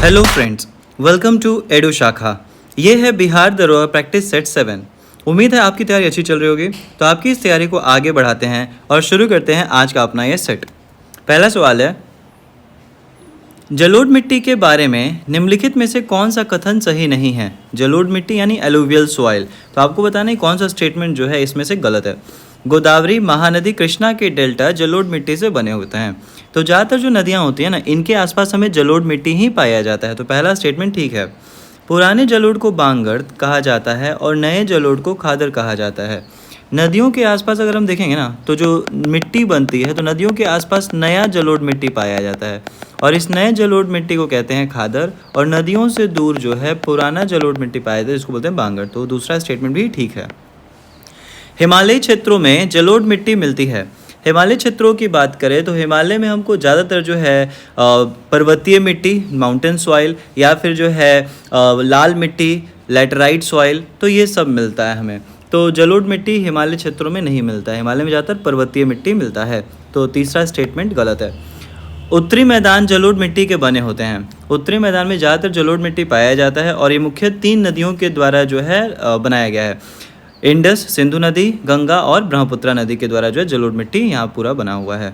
Hello friends, welcome to Edu Shakha. ये है बिहार दरोगा प्रैक्टिस सेट 7। उम्मीद है आपकी तैयारी अच्छी चल रही होगी। तो आपकी इस तैयारी को आगे बढ़ाते हैं और शुरू करते हैं आज का अपना ये सेट। पहला सवाल है, जलोढ़ मिट्टी के बारे में निम्नलिखित में से कौन सा कथन सही नहीं है। जलोढ़ मिट्टी यानी एलुवियल सॉइल, तो आपको बताना है कौन सा स्टेटमेंट जो है इसमें से गलत है। गोदावरी, महानदी, कृष्णा के डेल्टा जलोढ़ मिट्टी से बने होते हैं। तो ज़्यादातर जो नदियाँ होती हैं ना, इनके आसपास हमें जलोढ़ मिट्टी ही पाया जाता है। तो पहला स्टेटमेंट ठीक है। पुराने जलोढ़ को बांगर कहा जाता है और नए जलोढ़ को खादर कहा जाता है। नदियों के आसपास अगर हम देखेंगे ना, तो जो मिट्टी बनती है तो नदियों के आसपास नया जलोढ़ मिट्टी पाया जाता है और इस नए जलोढ़ मिट्टी को कहते हैं खादर। और नदियों से दूर जो है पुराना जलोढ़ मिट्टी पाया जाता है, जिसको बोलते हैं बांगर। तो दूसरा स्टेटमेंट भी ठीक है। हिमालयी क्षेत्रों में जलोढ़ मिट्टी मिलती है। हिमालय क्षेत्रों की बात करें तो हिमालय में हमको ज़्यादातर जो है पर्वतीय मिट्टी, माउंटेन सॉइल, या फिर जो है लाल मिट्टी, लैटेराइट सॉइल, तो ये सब मिलता है हमें। तो जलोढ़ मिट्टी हिमालय क्षेत्रों में नहीं मिलता है, हिमालय में ज़्यादातर पर्वतीय मिट्टी मिलता है। तो तीसरा स्टेटमेंट गलत है। उत्तरी मैदान जलोढ़ मिट्टी के बने होते हैं। उत्तरी मैदान में ज़्यादातर जलोढ़ मिट्टी पाया जाता है और ये मुख्य 3 नदियों के द्वारा जो है बनाया गया है। इंडस, सिंधु नदी, गंगा और ब्रह्मपुत्र नदी के द्वारा जो है जलोढ़ मिट्टी यहाँ पूरा बना हुआ है।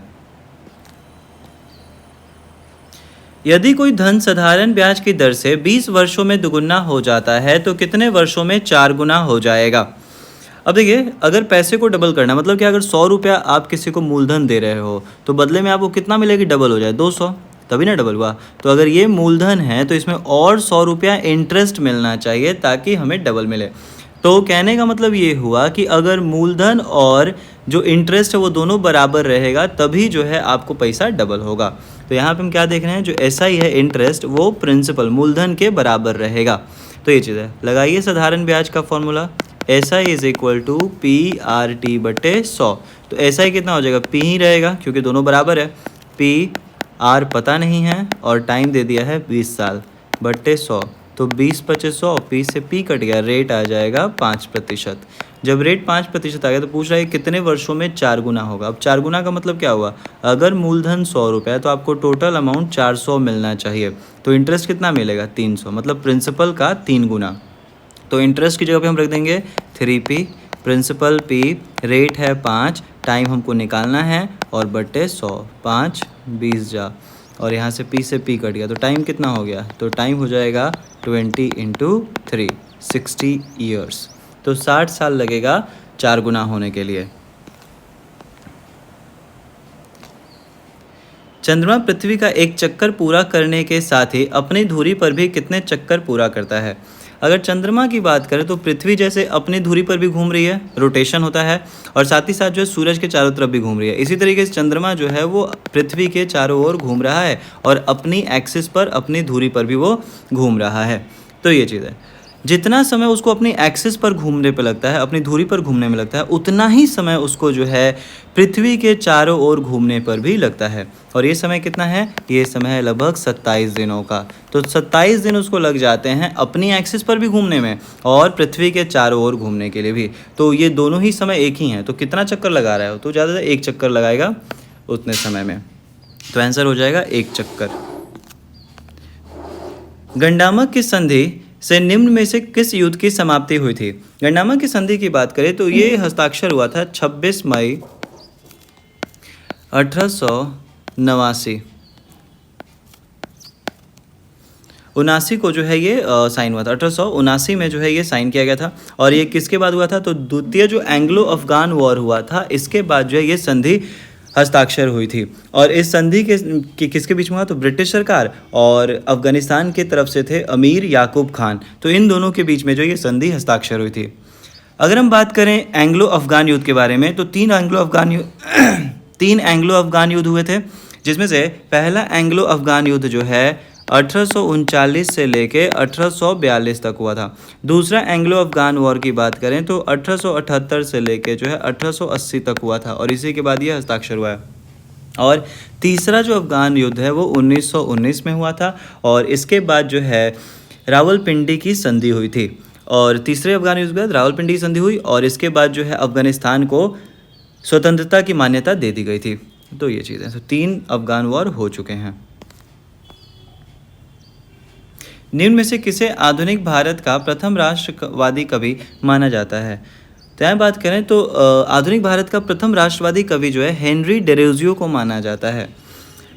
यदि कोई धन साधारण ब्याज की दर से 20 वर्षों में दुगुना हो जाता है तो कितने वर्षों में 4 गुना हो जाएगा। अब देखिए, अगर पैसे को डबल करना मतलब कि अगर 100 रुपया आप किसी को मूलधन दे रहे हो तो बदले में आपको कितना मिलेगी, डबल हो जाए 200, तभी ना डबल हुआ। तो अगर ये मूलधन है तो इसमें और 100 रुपया इंटरेस्ट मिलना चाहिए ताकि हमें डबल मिले। तो कहने का मतलब ये हुआ कि अगर मूलधन और जो इंटरेस्ट है वो दोनों बराबर रहेगा तभी जो है आपको पैसा डबल होगा। तो यहाँ पे हम क्या देख रहे हैं, जो SI है इंटरेस्ट, वो प्रिंसिपल मूलधन के बराबर रहेगा। तो ये चीज़ है। लगाइए साधारण ब्याज का formula, SI is equal to PRT/100। तो SI कितना हो जाएगा, P ही रहेगा क्योंकि दोनों बराबर है। PR पता नहीं है और टाइम दे दिया है 20 साल बटे 100। तो 20 × 100, P से P कट गया, रेट आ जाएगा 5%। जब रेट 5% आ गया तो पूछ रहा है कितने वर्षों में 4 गुना होगा। अब 4 गुना का मतलब क्या हुआ, अगर मूलधन 100 रुपये है तो आपको टोटल अमाउंट 400 मिलना चाहिए। तो इंटरेस्ट कितना मिलेगा, 300, मतलब प्रिंसिपल का 3 गुना। तो इंटरेस्ट की जगह पे हम रख देंगे 3P, प्रिंसिपल P, रेट है 5, टाइम हमको निकालना है और बटे 100, 5 20 जा, और यहाँ से P से P कट गया तो टाइम कितना हो गया, तो टाइम हो जाएगा 20 × 3, 60 ईयर्स। तो 60 साल लगेगा 4 गुना होने के लिए। चंद्रमा पृथ्वी का एक चक्कर पूरा करने के साथ ही अपनी धुरी पर भी कितने चक्कर पूरा करता है। अगर चंद्रमा की बात करें तो पृथ्वी जैसे अपनी धुरी पर भी घूम रही है, रोटेशन होता है, और साथ ही साथ जो है सूरज के चारों तरफ भी घूम रही है। इसी तरीके से चंद्रमा जो है वो पृथ्वी के चारों ओर घूम रहा है और अपनी एक्सिस पर, अपनी धुरी पर भी वो घूम रहा है। तो ये चीज़ है, जितना समय उसको अपनी एक्सिस पर घूमने पे लगता है, अपनी धुरी पर घूमने में लगता है, उतना ही समय उसको जो है पृथ्वी के चारों ओर घूमने पर भी लगता है। और ये समय कितना है, ये समय है लगभग 27 दिनों का। तो 27 दिन उसको लग जाते हैं अपनी एक्सिस पर भी घूमने में और पृथ्वी के चारों ओर घूमने के लिए भी। तो ये दोनों ही समय एक ही हैं। तो कितना चक्कर लगा रहा है, तो ज़्यादा से एक चक्कर लगाएगा उतने समय में। तो आंसर हो जाएगा 1 चक्कर। गंडामक की संधि से निम्न में से किस युद्ध की समाप्ति हुई थी। गंडामक की संधि की बात करें तो ये हस्ताक्षर हुआ था 26 मई 1889 79 को जो है ये साइन हुआ था। 1879 में जो है ये साइन किया गया था। और ये किसके बाद हुआ था, तो द्वितीय जो एंग्लो अफगान वॉर हुआ था इसके बाद जो है ये संधि हस्ताक्षर हुई थी। और इस संधि के किसके बीच में हुआ, तो ब्रिटिश सरकार और अफगानिस्तान की तरफ से थे अमीर याकूब खान। तो इन दोनों के बीच में जो ये संधि हस्ताक्षर हुई थी। अगर हम बात करें एंग्लो अफगान युद्ध के बारे में तो 3 एंग्लो अफगान युद्ध हुए थे, जिसमें से पहला एंग्लो अफगान युद्ध जो है 1839 से लेके 1842 तक हुआ था। दूसरा एंग्लो अफगान वॉर की बात करें तो 1878 से लेके जो है 1880 तक हुआ था और इसी के बाद ये हस्ताक्षर हुआ है। और तीसरा जो अफगान युद्ध है वो 1919 में हुआ था और इसके बाद जो है रावलपिंडी की संधि हुई थी। और तीसरे अफगान युद्ध के बाद रावलपिंडी की संधि हुई और इसके बाद जो है अफगानिस्तान को स्वतंत्रता की मान्यता दे दी गई थी। तो ये चीज़ें, तो 3 अफगान वॉर हो चुके हैं। निम्न में से किसे आधुनिक भारत का प्रथम राष्ट्रवादी कवि माना जाता है? तो यहाँ बात करें तो आधुनिक भारत का प्रथम राष्ट्रवादी कवि जो है हेनरी डेरोजियो को माना जाता है।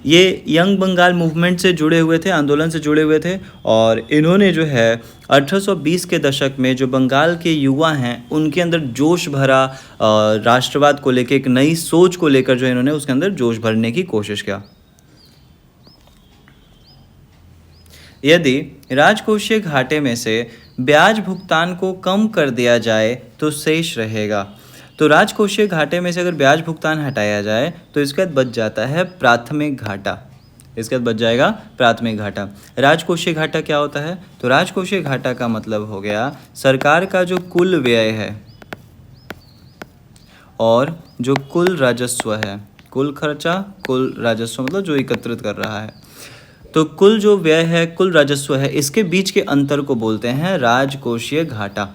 ये यंग बंगाल मूवमेंट से जुड़े हुए थे, आंदोलन से जुड़े हुए थे, और इन्होंने जो है 1820 के दशक में जो बंगाल के युवा हैं उनके अंदर जोश भरा, राष्ट्रवाद को लेकर एक नई सोच को लेकर जो है इन्होंने उसके अंदर जोश भरने की कोशिश किया। यदि राजकोषीय घाटे में से ब्याज भुगतान को कम कर दिया जाए तो शेष रहेगा। तो राजकोषीय घाटे में से अगर ब्याज भुगतान हटाया जाए तो इसके बाद बच जाता है प्राथमिक घाटा। इसके बाद बच जाएगा प्राथमिक घाटा। राजकोषीय घाटा क्या होता है? तो राजकोषीय घाटा का मतलब हो गया सरकार का जो कुल व्यय है और जो कुल राजस्व है, कुल खर्चा कुल राजस्व मतलब जो एकत्रित कर रहा है, तो कुल जो व्यय है कुल राजस्व है, इसके बीच के अंतर को बोलते हैं राजकोषीय घाटा।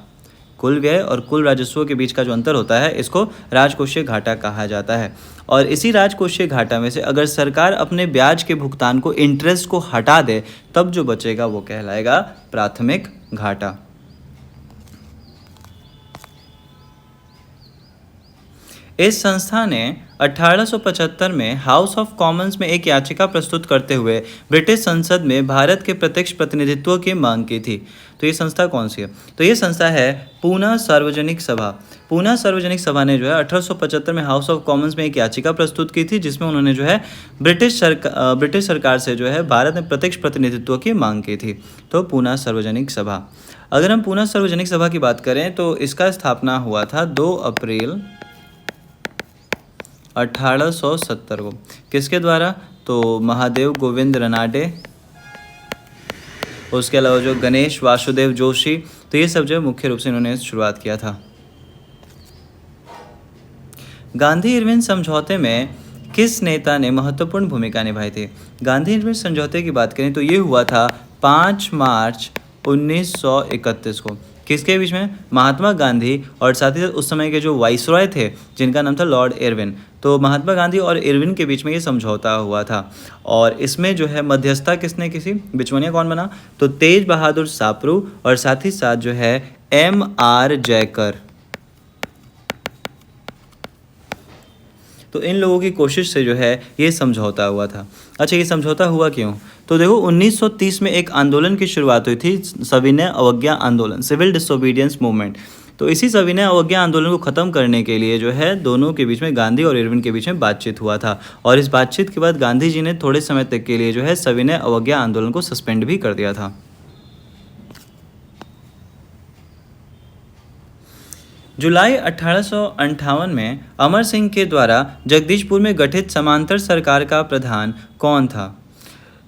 कुल व्यय और कुल राजस्व के बीच का जो अंतर होता है इसको राजकोषीय घाटा कहा जाता है। और इसी राजकोषीय घाटा में से अगर सरकार अपने ब्याज के भुगतान को, इंटरेस्ट को हटा दे, तब जो बचेगा वो कहलाएगा प्राथमिक घाटा। इस संस्था ने 1875 में हाउस ऑफ कॉमन्स में एक याचिका प्रस्तुत करते हुए ब्रिटिश संसद में भारत के प्रत्यक्ष प्रतिनिधित्व की मांग की थी। तो ये संस्था कौन सी है? तो ये संस्था है पूना सार्वजनिक सभा। पूना सार्वजनिक सभा ने जो है 1875 में हाउस ऑफ कॉमन्स में एक याचिका प्रस्तुत की थी, जिसमें उन्होंने जो है ब्रिटिश सरकार से जो है भारत में प्रत्यक्ष प्रतिनिधित्व की मांग की थी। तो पूना सार्वजनिक सभा। अगर हम पूना सार्वजनिक सभा की बात करें तो इसका स्थापना हुआ था 2 अप्रैल 1870 को। किसके द्वारा? तो महादेव गोविंद रनाडे, उसके अलावा जो गणेश वासुदेव जोशी, तो ये सब जो मुख्य रूप से इन्होंने शुरुआत किया था। गांधी इरविन समझौते में किस नेता ने महत्वपूर्ण भूमिका निभाई थी? गांधी इरविन समझौते की बात करें तो ये हुआ था 5 मार्च 1931 को। किसके बीच में? महात्मा गांधी और साथ ही साथ उस समय के जो वाइसरॉय थे जिनका नाम था लॉर्ड इरविन। तो महात्मा गांधी और इरविन के बीच में ये समझौता हुआ था, और इसमें जो है मध्यस्थता किसने की थी? बिचौलिया कौन बना? तो तेज बहादुर सापरू और साथ ही साथ जो है M.R. जयकर। तो इन लोगों की कोशिश से जो है ये समझौता हुआ था। अच्छा, ये समझौता हुआ क्यों? तो देखो 1930 में एक आंदोलन की शुरुआत हुई थी, सविनय अवज्ञा आंदोलन, सिविल डिसोबीडियंस मूवमेंट। तो इसी सविनय अवज्ञा आंदोलन को ख़त्म करने के लिए जो है दोनों के बीच में, गांधी और इरविन के बीच में बातचीत हुआ था, और इस बातचीत के बाद गांधी जी ने थोड़े समय तक के लिए जो है सविनय अवज्ञा आंदोलन को सस्पेंड भी कर दिया था। जुलाई 1858 में अमर सिंह के द्वारा जगदीशपुर में गठित समांतर सरकार का प्रधान कौन था?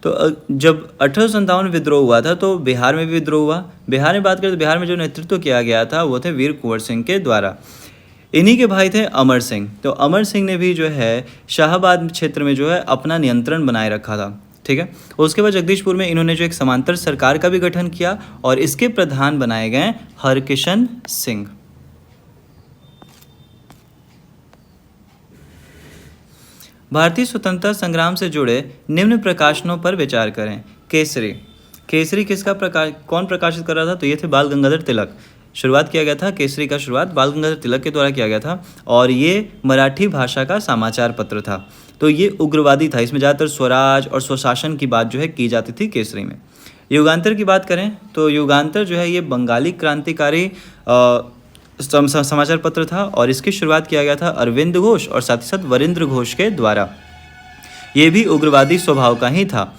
तो जब 1857 विद्रोह हुआ था तो बिहार में भी विद्रोह हुआ। बिहार में बात करें तो बिहार में जो नेतृत्व किया गया था वो थे वीर कुंवर सिंह के द्वारा। इन्हीं के भाई थे अमर सिंह। तो अमर सिंह ने भी जो है शाहाबाद क्षेत्र में जो है अपना नियंत्रण बनाए रखा था। ठीक है, उसके बाद जगदीशपुर में इन्होंने जो एक समांतर सरकार का भी गठन किया और इसके प्रधान बनाए गए हरकिशन सिंह। भारतीय स्वतंत्रता संग्राम से जुड़े निम्न प्रकाशनों पर विचार करें। केसरी। केसरी किसका कौन प्रकाशित कर रहा था? तो ये थे बाल गंगाधर तिलक। शुरुआत किया गया था केसरी का, शुरुआत बाल गंगाधर तिलक के द्वारा किया गया था, और ये मराठी भाषा का समाचार पत्र था। तो ये उग्रवादी था, इसमें ज़्यादातर स्वराज और स्वशासन की बात जो है की जाती थी केसरी में। युगांतर की बात करें तो युगांतर जो है ये बंगाली क्रांतिकारी समाचार पत्र था, और इसकी शुरुआत किया गया था अरविंद घोष और साथ ही साथ वरिंद्र घोष के द्वारा। ये भी उग्रवादी स्वभाव का ही था।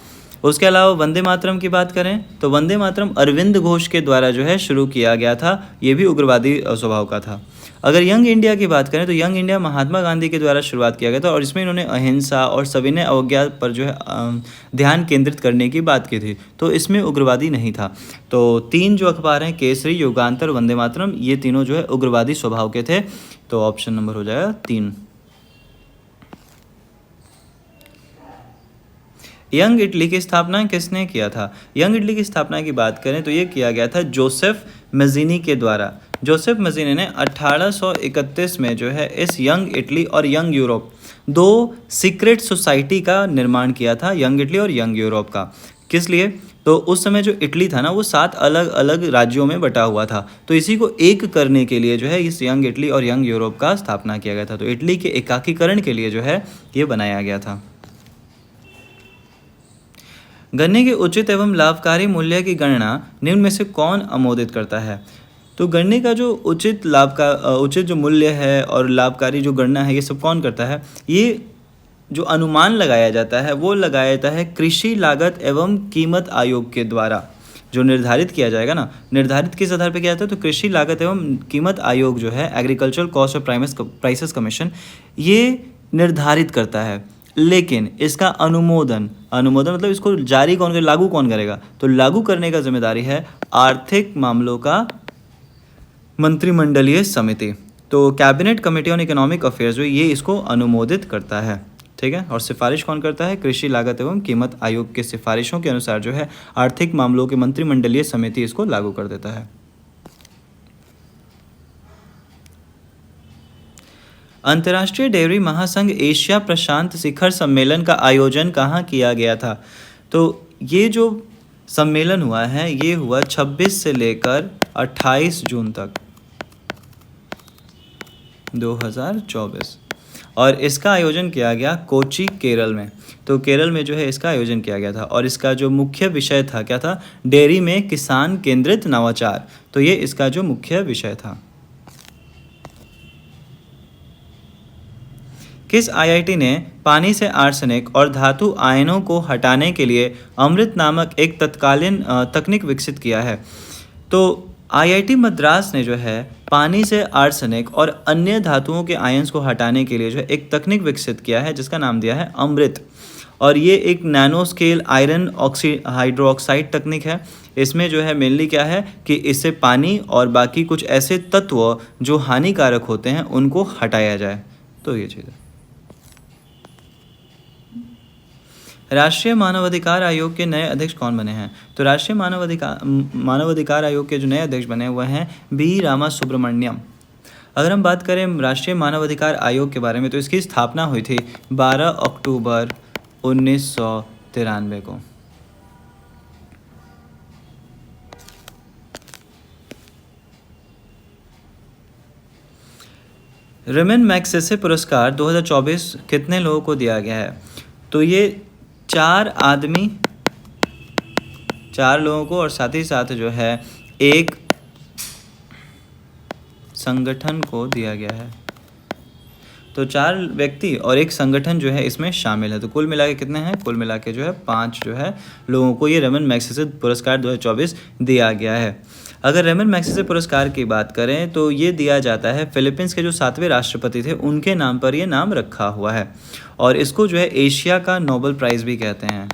उसके अलावा वंदे मातरम की बात करें तो वंदे मातरम अरविंद घोष के द्वारा जो है शुरू किया गया था, ये भी उग्रवादी स्वभाव का था। अगर यंग इंडिया की बात करें तो यंग इंडिया महात्मा गांधी के द्वारा शुरुआत किया गया था, और इसमें इन्होंने अहिंसा और सविनय अवज्ञा पर जो है ध्यान केंद्रित करने की बात की थी, तो इसमें उग्रवादी नहीं था। तो 3 जो अखबार हैं, केसरी, युगांतर, वंदे मातरम, ये तीनों जो है उग्रवादी स्वभाव के थे। तो ऑप्शन नंबर हो जाएगा 3। यंग इटली की स्थापना किसने किया था? यंग इटली की स्थापना की बात करें तो ये किया गया था जोसेफ मजीनी के द्वारा। जोसेफ मजीनी ने 1831 में जो है इस यंग इटली और यंग यूरोप 2 सीक्रेट सोसाइटी का निर्माण किया था, यंग इटली और यंग यूरोप का। किस लिए? तो उस समय जो इटली था ना वो 7 अलग अलग राज्यों में बटा हुआ था। तो इसी को एक करने के लिए जो है इस यंग इटली और यंग यूरोप का स्थापना किया गया था। तो इटली के एकाकीकरण के लिए जो है ये बनाया गया था। गन्ने के उचित एवं लाभकारी मूल्य की गणना निम्न में से कौन अनुमोदित करता है? तो गन्ने का जो उचित जो मूल्य है और लाभकारी जो गणना है ये सब कौन करता है? ये जो अनुमान लगाया जाता है वो लगाया जाता है कृषि लागत एवं कीमत आयोग के द्वारा। जो निर्धारित किया जाएगा ना, निर्धारित किस आधार पर किया जाता है? तो कृषि लागत एवं कीमत आयोग जो है, एग्रीकल्चरल कॉस्ट और प्राइसेस कमीशन, ये निर्धारित करता है। लेकिन इसका अनुमोदन मतलब इसको जारी कौन करेगा, लागू कौन करेगा? तो लागू करने का जिम्मेदारी है आर्थिक मामलों का मंत्रिमंडलीय समिति। तो cabinet committee on economic affairs जो ये इसको अनुमोदित करता है, ठीक है। और सिफारिश कौन करता है? कृषि लागत एवं कीमत आयोग के सिफारिशों के अनुसार जो है आर्थिक मामलों के मंत्रिमंडलीय समिति इसको लागू कर देता है। अंतर्राष्ट्रीय डेयरी महासंघ एशिया प्रशांत शिखर सम्मेलन का आयोजन कहाँ किया गया था? तो ये जो सम्मेलन हुआ है ये हुआ 26 से लेकर 28 जून तक 2024, और इसका आयोजन किया गया कोची, केरल में। तो केरल में जो है इसका आयोजन किया गया था, और इसका जो मुख्य विषय था क्या था? डेयरी में किसान केंद्रित नवाचार। तो ये इसका जो मुख्य विषय था। किस आईआईटी ने पानी से आर्सेनिक और धातु आयनों को हटाने के लिए अमृत नामक एक तत्कालीन तकनीक विकसित किया है? तो आईआईटी मद्रास ने जो है पानी से आर्सेनिक और अन्य धातुओं के आयंस को हटाने के लिए जो है एक तकनीक विकसित किया है जिसका नाम दिया है अमृत। और ये एक नैनो स्केल आयरन हाइड्रोक्साइड तकनीक है। इसमें जो है मेनली क्या है कि इससे पानी और बाकी कुछ ऐसे तत्व जो हानिकारक होते हैं उनको हटाया जाए। तो ये चीज़ है। राष्ट्रीय मानवाधिकार आयोग के नए अध्यक्ष कौन बने हैं? तो राष्ट्रीय मानवाधिकार आयोग के जो नए अध्यक्ष बने हुए हैं बी रामा सुब्रमण्यम। अगर हम बात करें राष्ट्रीय मानवाधिकार आयोग के बारे में तो इसकी स्थापना हुई थी 12 अक्टूबर 1993 को। रेमन मैग्सेसे पुरस्कार 2024 कितने लोगों को दिया गया है? तो ये 4 लोगों को, और साथ ही साथ जो है एक संगठन को दिया गया है। तो 4 व्यक्ति और एक संगठन जो है इसमें शामिल है। तो कुल मिला के कितने हैं? कुल मिला के जो है 5 जो है लोगों को ये रेमन मैग्सेसे पुरस्कार 2024 दिया गया है। अगर रेमन मैग्सेसे पुरस्कार की बात करें तो ये दिया जाता है फिलीपींस के जो 7वें राष्ट्रपति थे उनके नाम पर ये नाम रखा हुआ है, और इसको जो है एशिया का नोबेल प्राइज़ भी कहते हैं।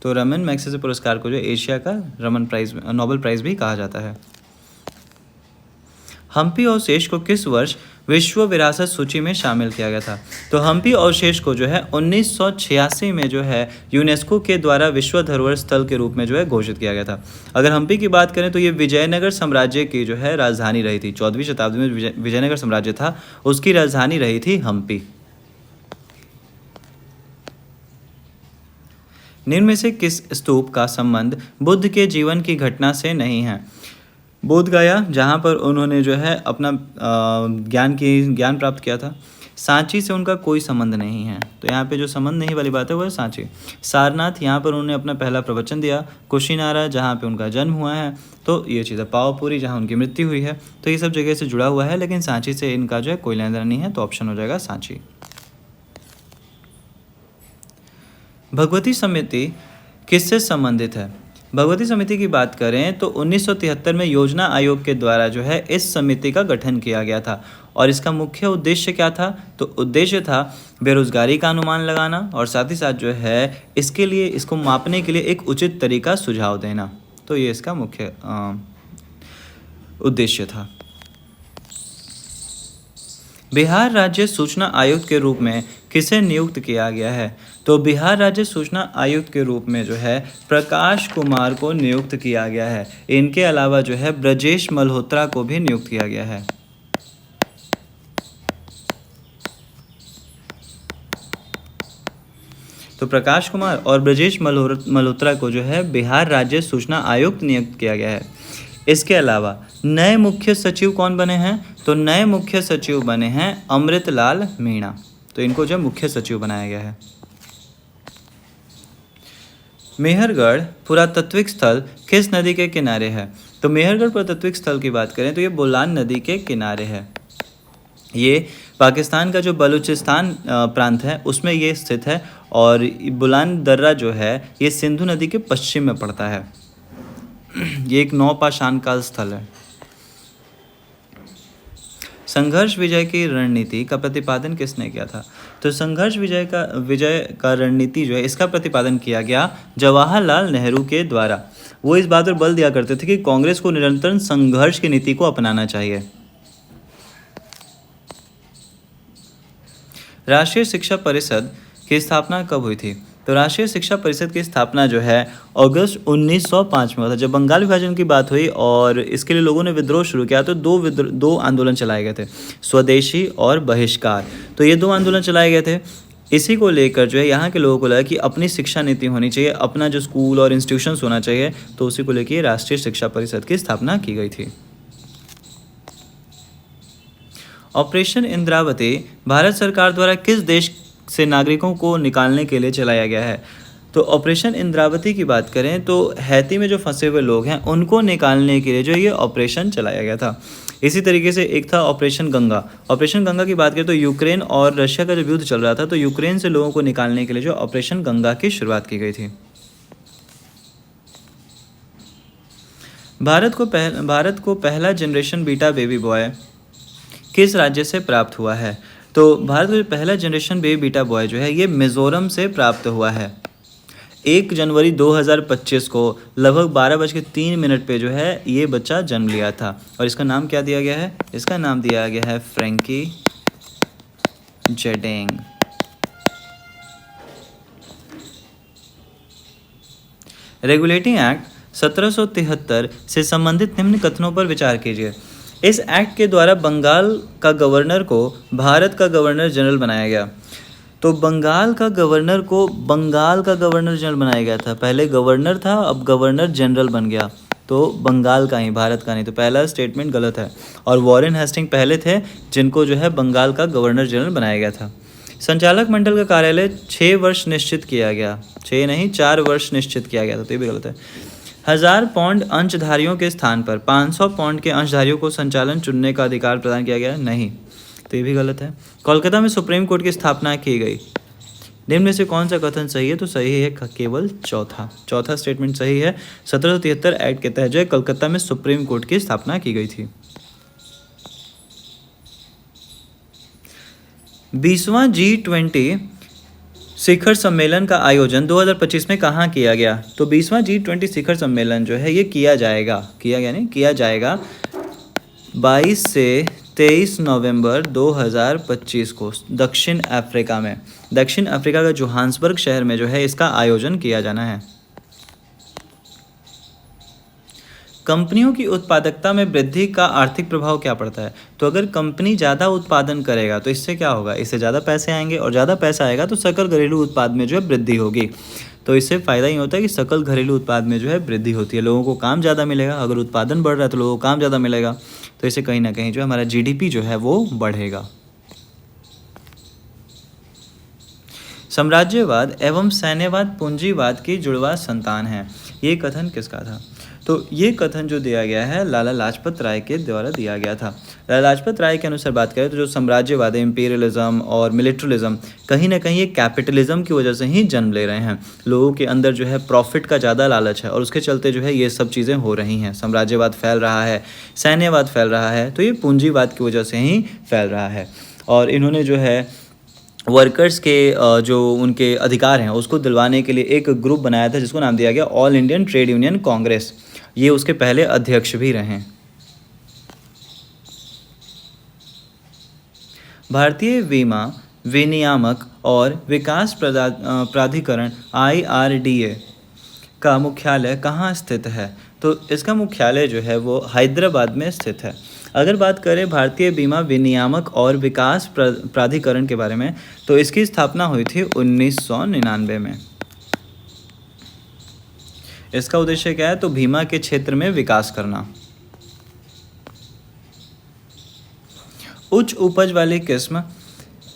तो रेमन मैग्सेसे पुरस्कार को जो एशिया का नोबेल प्राइज़ भी कहा जाता है। हम्पी अवशेष को किस वर्ष विश्व विरासत सूची में शामिल किया गया था? तो हम्पी अवशेष को जो है 1986 में जो है यूनेस्को के द्वारा विश्व धरोहर स्थल के रूप में जो है घोषित किया गया था। अगर हम्पी की बात करें तो ये विजयनगर साम्राज्य की जो है राजधानी रही थी। 14वीं शताब्दी में विजयनगर साम्राज्य था, उसकी राजधानी रही थी हम्पी। निम्न में से किस स्तूप का संबंध बुद्ध के जीवन की घटना से नहीं है? बोध गया, जहाँ पर उन्होंने जो है अपना ज्ञान प्राप्त किया था। सांची से उनका कोई संबंध नहीं है, तो यहाँ पे जो संबंध नहीं वाली बात है वो है सांची। सारनाथ, यहाँ पर उन्होंने अपना पहला प्रवचन दिया। कुशीनारा, जहाँ पे उनका जन्म हुआ है, तो ये चीज़ है। पावापुरी, जहाँ उनकी मृत्यु हुई है। तो ये सब जगह से जुड़ा हुआ है, लेकिन सांची से इनका जो है कोई लेना देना नहीं है, तो ऑप्शन हो जाएगा सांची। भगवती समिति किससे संबंधित है? भगवती समिति की बात करें तो 1973 में योजना आयोग के द्वारा जो है इस समिति का गठन किया गया था, और इसका मुख्य उद्देश्य क्या था? तो उद्देश्य था बेरोजगारी का अनुमान लगाना, और साथ ही साथ जो है इसके लिए, इसको मापने के लिए एक उचित तरीका सुझाव देना। तो ये इसका मुख्य उद्देश्य था। बिहार राज्य सूचना आयुक्त के रूप में किसे नियुक्त किया गया है? तो बिहार राज्य सूचना आयुक्त के रूप में जो है प्रकाश कुमार को नियुक्त किया गया है। इनके अलावा जो है ब्रजेश मल्होत्रा को भी नियुक्त किया गया है। तो प्रकाश कुमार और ब्रजेश मल्होत्रा को जो है बिहार राज्य सूचना आयुक्त नियुक्त किया गया है। इसके अलावा नए मुख्य सचिव कौन बने हैं? तो नए मुख्य सचिव बने हैं अमृतलाल मीणा। तो इनको जो मुख्य सचिव बनाया गया है। मेहरगढ़ पुरातात्विक स्थल किस नदी के किनारे है? तो मेहरगढ़ पुरातात्विक स्थल की बात करें तो ये बोलान नदी के किनारे है। ये पाकिस्तान का जो बलूचिस्तान प्रांत है उसमें ये स्थित है और बोलान दर्रा जो है ये सिंधु नदी के पश्चिम में पड़ता है। ये एक नौपाषाण काल स्थल है। संघर्ष विजय की रणनीति का प्रतिपादन किसने किया था? तो संघर्ष विजय का रणनीति जो है इसका प्रतिपादन किया गया जवाहरलाल नेहरू के द्वारा। वो इस बात पर बल दिया करते थे कि कांग्रेस को निरंतर संघर्ष की नीति को अपनाना चाहिए। राष्ट्रीय शिक्षा परिषद की स्थापना कब हुई थी? तो राष्ट्रीय शिक्षा परिषद की स्थापना जो है अगस्त 1905 में हुआ था, जब बंगाल विभाजन की बात हुई और इसके लिए लोगों ने विद्रोह शुरू किया। तो दो आंदोलन चलाए गए थे, स्वदेशी और बहिष्कार। तो ये दो आंदोलन चलाए गए थे। इसी को लेकर जो है यहाँ के लोगों को लगा कि अपनी शिक्षा नीति होनी चाहिए, अपना जो स्कूल और इंस्टीट्यूशंस होना चाहिए। तो उसी को लेकर राष्ट्रीय शिक्षा परिषद की स्थापना की गई थी। ऑपरेशन इंद्रावती भारत सरकार द्वारा किस देश से नागरिकों को निकालने के लिए चलाया गया है? तो ऑपरेशन इंद्रावती की बात करें तो हैती में जो फंसे हुए लोग हैं उनको निकालने के लिए जो ये ऑपरेशन चलाया गया था। इसी तरीके से एक था ऑपरेशन गंगा। ऑपरेशन गंगा की बात करें तो यूक्रेन और रशिया का जब युद्ध चल रहा था तो यूक्रेन से लोगों को निकालने के लिए जो ऑपरेशन गंगा की शुरुआत की गई थी। भारत को पहला जनरेशन बीटा बेबी बॉय किस राज्य से प्राप्त हुआ है? तो भारत में पहला जनरेशन बेबी बीटा बॉय जो है ये मिजोरम से प्राप्त हुआ है। 1 जनवरी 2025 को लगभग 12:03 पे जो है ये बच्चा जन्म लिया था। और इसका नाम क्या दिया गया है? इसका नाम दिया गया है फ्रैंकी जेडेंग। रेगुलेटिंग एक्ट 1773 से संबंधित निम्न कथनों पर विचार कीजिए। इस एक्ट के द्वारा बंगाल का गवर्नर को भारत का गवर्नर जनरल बनाया गया। तो बंगाल का गवर्नर को बंगाल का गवर्नर जनरल बनाया गया था। पहले गवर्नर था, अब गवर्नर जनरल बन गया। तो बंगाल का ही, भारत का नहीं। तो पहला स्टेटमेंट गलत है। और वॉरेन हेस्टिंग पहले थे जिनको जो है बंगाल का गवर्नर जनरल बनाया गया था। संचालक मंडल का कार्यालय 6 वर्ष निश्चित किया गया, 6 नहीं 4 वर्ष निश्चित किया गया था। तो ये भी गलत है। 1000 पाउंड अंशधारियों के स्थान पर 500 पाउंड के अंशधारियों को संचालन चुनने का अधिकार प्रदान किया गया, नहीं। तो ये भी गलत है। कोलकाता में सुप्रीम कोर्ट की स्थापना की गई। निम्न में से कौन सा कथन सही है? तो सही है केवल चौथा स्टेटमेंट सही है। 1773 एक्ट के तहत जो है कोलकाता में सुप्रीम कोर्ट की स्थापना की गई थी। 20वां G20 शिखर सम्मेलन का आयोजन 2025 में कहाँ किया गया? तो 20वां G20 शिखर सम्मेलन जो है ये किया जाएगा 22 से 23 नवंबर 2025 को दक्षिण अफ्रीका में, दक्षिण अफ्रीका का जोहान्सबर्ग शहर में जो है इसका आयोजन किया जाना है। कंपनियों की उत्पादकता में वृद्धि का आर्थिक प्रभाव क्या पड़ता है? तो अगर कंपनी ज़्यादा उत्पादन करेगा तो इससे क्या होगा? इससे ज़्यादा पैसे आएंगे और ज़्यादा पैसा आएगा तो सकल घरेलू उत्पाद में जो है वृद्धि होगी। तो इससे फ़ायदा ही होता है कि सकल घरेलू उत्पाद में जो है वृद्धि होती है, लोगों को काम ज़्यादा मिलेगा। अगर उत्पादन बढ़ रहा है तो लोगों को काम ज़्यादा मिलेगा, तो इससे कहीं ना कहीं जो है हमारा GDP जो है वो बढ़ेगा। साम्राज्यवाद एवं सैन्यवाद पूंजीवाद की जुड़वा संतान है, ये कथन किसका था? तो ये कथन जो दिया गया है लाला लाजपत राय के द्वारा दिया गया था। लाला लाजपत राय के अनुसार बात करें तो जो साम्राज्यवाद, इंपीरियलिज्म और मिलिट्रिज्म कहीं ना कहीं ये कैपिटलिज्म की वजह से ही जन्म ले रहे हैं। लोगों के अंदर जो है प्रॉफिट का ज़्यादा लालच है और उसके चलते जो है ये सब चीज़ें हो रही हैं। साम्राज्यवाद फैल रहा है, सैन्यवाद फैल रहा है, तो ये पूंजीवाद की वजह से ही फैल रहा है। और इन्होंने जो है वर्कर्स के जो उनके अधिकार हैं उसको दिलवाने के लिए एक ग्रुप बनाया था जिसको नाम दिया गया all Indian trade union Congress. ये उसके पहले अध्यक्ष भी रहे। भारतीय बीमा विनियामक और विकास प्राधिकरण IRDA का मुख्यालय कहाँ स्थित है? तो इसका मुख्यालय जो है वो हैदराबाद में स्थित है। अगर बात करें भारतीय बीमा विनियामक और विकास प्राधिकरण के बारे में, तो इसकी स्थापना हुई थी 1999 में। इसका उद्देश्य क्या है? तो बीमा के क्षेत्र में विकास करना। उच्च उपज वाली किस्म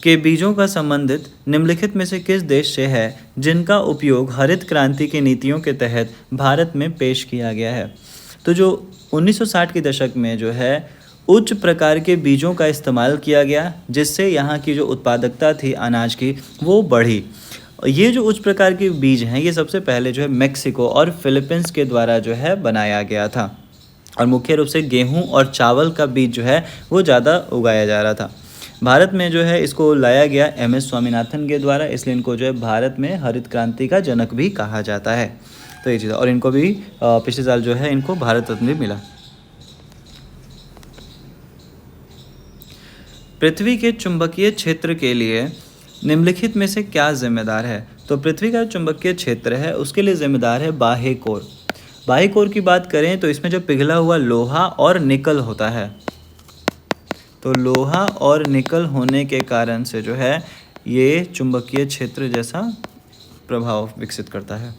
के बीजों का संबंधित निम्नलिखित में से किस देश से है जिनका उपयोग हरित क्रांति की नीतियों के तहत भारत में पेश किया गया है? तो जो 1960 के दशक में जो है उच्च प्रकार के बीजों का इस्तेमाल किया गया, जिससे यहाँ की जो उत्पादकता थी अनाज की वो बढ़ी। ये जो उच्च प्रकार के बीज हैं ये सबसे पहले जो है मेक्सिको और फिलीपींस के द्वारा जो है बनाया गया था, और मुख्य रूप से गेहूं और चावल का बीज जो है वो ज़्यादा उगाया जा रहा था। भारत में जो है इसको लाया गया MS स्वामीनाथन के द्वारा, इसलिए इनको जो है भारत में हरित क्रांति का जनक भी कहा जाता है। तो ये चीज़, और इनको भी पिछले साल जो है इनको भारत रत्न भी मिला। पृथ्वी के चुंबकीय क्षेत्र के लिए निम्नलिखित में से क्या जिम्मेदार है? तो पृथ्वी का चुंबकीय क्षेत्र है उसके लिए जिम्मेदार है बाह्य कोर। बाह्य कोर की बात करें तो इसमें जो पिघला हुआ लोहा और निकल होता है, तो लोहा और निकल होने के कारण से जो है ये चुंबकीय क्षेत्र जैसा प्रभाव विकसित करता है।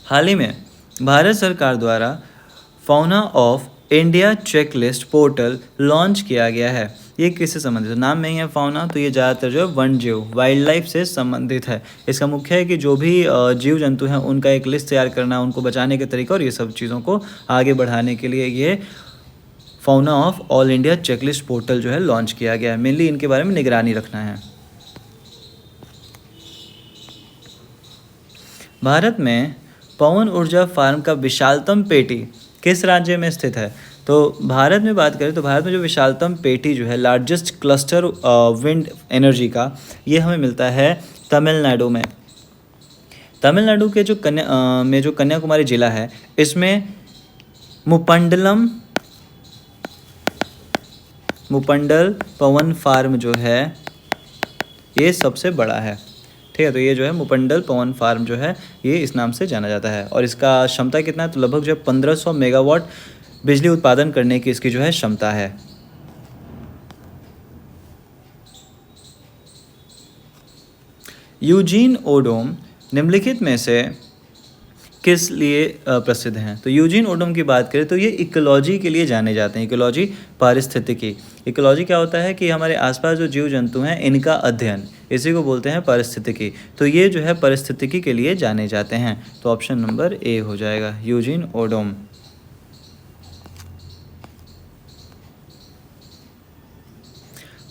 हाल ही में भारत सरकार द्वारा fauna of India checklist portal launch किया गया है। ये किससे संबंधित है? नाम में ही है फौना, तो ये ज़्यादातर जो है वन जीव वाइल्ड लाइफ से संबंधित है। इसका मुख्य है कि जो भी जीव जंतु हैं उनका एक लिस्ट तैयार करना, उनको बचाने के तरीका और ये सब चीज़ों को आगे बढ़ाने के लिए ये fauna of all India checklist portal जो है लॉन्च किया गया है। मेनली इनके बारे में निगरानी रखना है। भारत में पवन ऊर्जा फार्म का विशालतम पेटी किस राज्य में स्थित है? तो भारत में बात करें तो भारत में जो विशालतम पेटी जो है लार्जेस्ट क्लस्टर विंड एनर्जी का, ये हमें मिलता है तमिलनाडु में। तमिलनाडु के जो कन्याकुमारी जिला है इसमें मुपंडल पवन फार्म जो है ये सबसे बड़ा है। ठीक है, तो ये जो है मुपंडल पवन फार्म जो है ये इस नाम से जाना जाता है, और इसका क्षमता कितना है? तो लगभग जो है 1500 मेगावाट बिजली उत्पादन करने की इसकी जो है क्षमता है। यूजीन ओडोम निम्नलिखित में से किस लिए प्रसिद्ध हैं? तो यूजीन ओडोम की बात करें तो ये इकोलॉजी के लिए जाने जाते हैं। इकोलॉजी, पारिस्थितिकी। इकोलॉजी क्या होता है कि हमारे आसपास जो जीव जंतु हैं इनका अध्ययन, इसी को बोलते हैं पारिस्थितिकी। तो ये जो है पारिस्थितिकी के लिए जाने जाते हैं। तो ऑप्शन नंबर ए हो जाएगा, यूजीन ओडोम।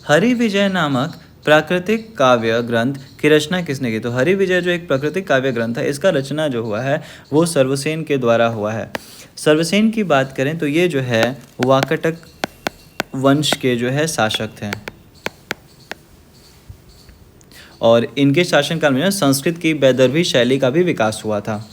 हरि विजय नामक प्राकृतिक काव्य ग्रंथ की रचना किसने की? तो हरि विजय जो एक प्राकृतिक काव्य ग्रंथ है इसका रचना जो हुआ है वो सर्वसेन के द्वारा हुआ है। सर्वसेन की बात करें तो ये जो है वाकाटक वंश के जो है शासक थे, और इनके शासनकाल में संस्कृत की वैदर्भी शैली का भी विकास हुआ था।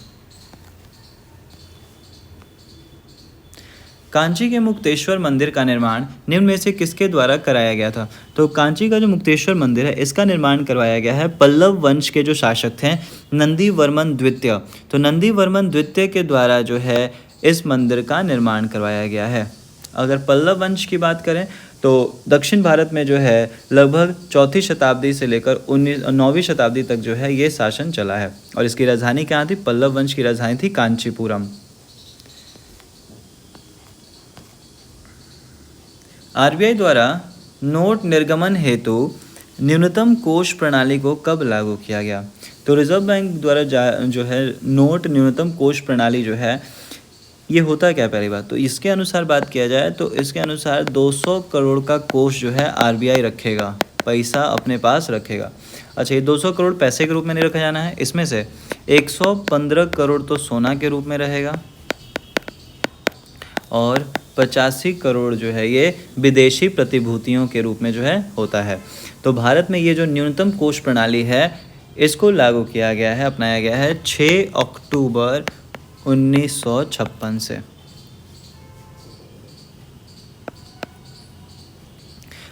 कांची के मुक्तेश्वर मंदिर का निर्माण निम्न में से किसके द्वारा कराया गया था? तो कांची का जो मुक्तेश्वर मंदिर है इसका निर्माण करवाया गया है पल्लव वंश के जो शासक थे नंदी वर्मन द्वितीय। तो नंदी वर्मन द्वितीय के द्वारा जो है इस मंदिर का निर्माण करवाया गया है। अगर पल्लव वंश की बात करें तो दक्षिण भारत में जो है लगभग 4वीं शताब्दी से लेकर 9वीं शताब्दी तक जो है ये शासन चला है, और इसकी राजधानी कहाँ थी? पल्लव वंश की राजधानी थी कांचीपुरम। आरबीआई द्वारा नोट निर्गमन हेतु न्यूनतम कोष प्रणाली को कब लागू किया गया? तो रिजर्व बैंक द्वारा जो है नोट न्यूनतम कोष प्रणाली जो है ये होता क्या? पहली बात तो इसके अनुसार बात किया जाए तो इसके अनुसार 200 करोड़ का कोष जो है आरबीआई रखेगा, पैसा अपने पास रखेगा। अच्छा, ये 200 करोड़ पैसे के रूप में नहीं रखा जाना है, इसमें से 115 करोड़ तो सोना के रूप में रहेगा, और 85 करोड़ जो है ये विदेशी प्रतिभूतियों के रूप में जो है होता है। तो भारत में ये जो न्यूनतम कोष प्रणाली है इसको लागू किया गया है, अपनाया गया है 6 अक्टूबर 1956 से।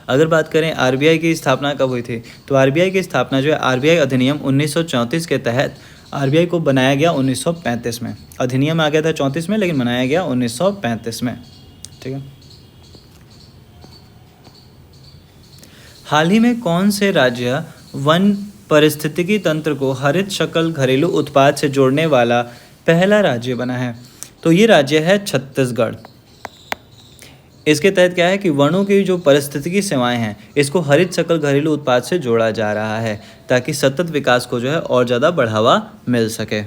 अगर बात करें आरबीआई की स्थापना कब हुई थी, तो आरबीआई की स्थापना जो है आरबीआई अधिनियम 1934 के तहत आरबीआई को बनाया गया 1935 में। अधिनियम आ गया था 34 में, लेकिन बनाया गया 1935 में। ठीक है। हाल ही में कौन से राज्य वन पारिस्थितिकी तंत्र को हरित शकल घरेलू उत्पाद से जोड़ने वाला पहला राज्य बना है? तो ये राज्य है छत्तीसगढ़। इसके तहत क्या है कि वनों की जो पारिस्थितिकी सेवाएं हैं, इसको हरित शकल घरेलू उत्पाद से जोड़ा जा रहा है, ताकि सतत विकास को जो है और ज़्यादा बढ़ावा मिल सके।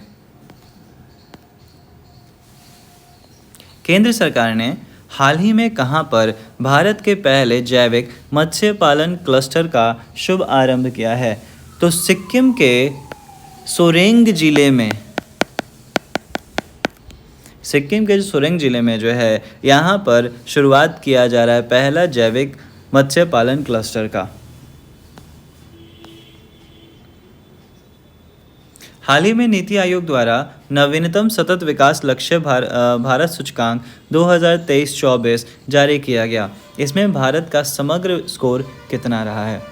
केंद्र सरकार ने हाल ही में कहां पर भारत के पहले जैविक मत्स्य पालन क्लस्टर का शुभ आरंभ किया है? तो सिक्किम के सोरेंग जिले में, सिक्किम के सोरेंग जिले में जो है यहाँ पर शुरुआत किया जा रहा है पहला जैविक मत्स्य पालन क्लस्टर का। हाल ही में नीति आयोग द्वारा नवीनतम सतत विकास लक्ष्य भारत सूचकांक 2023-24 जारी किया गया। इसमें भारत का समग्र स्कोर कितना रहा है?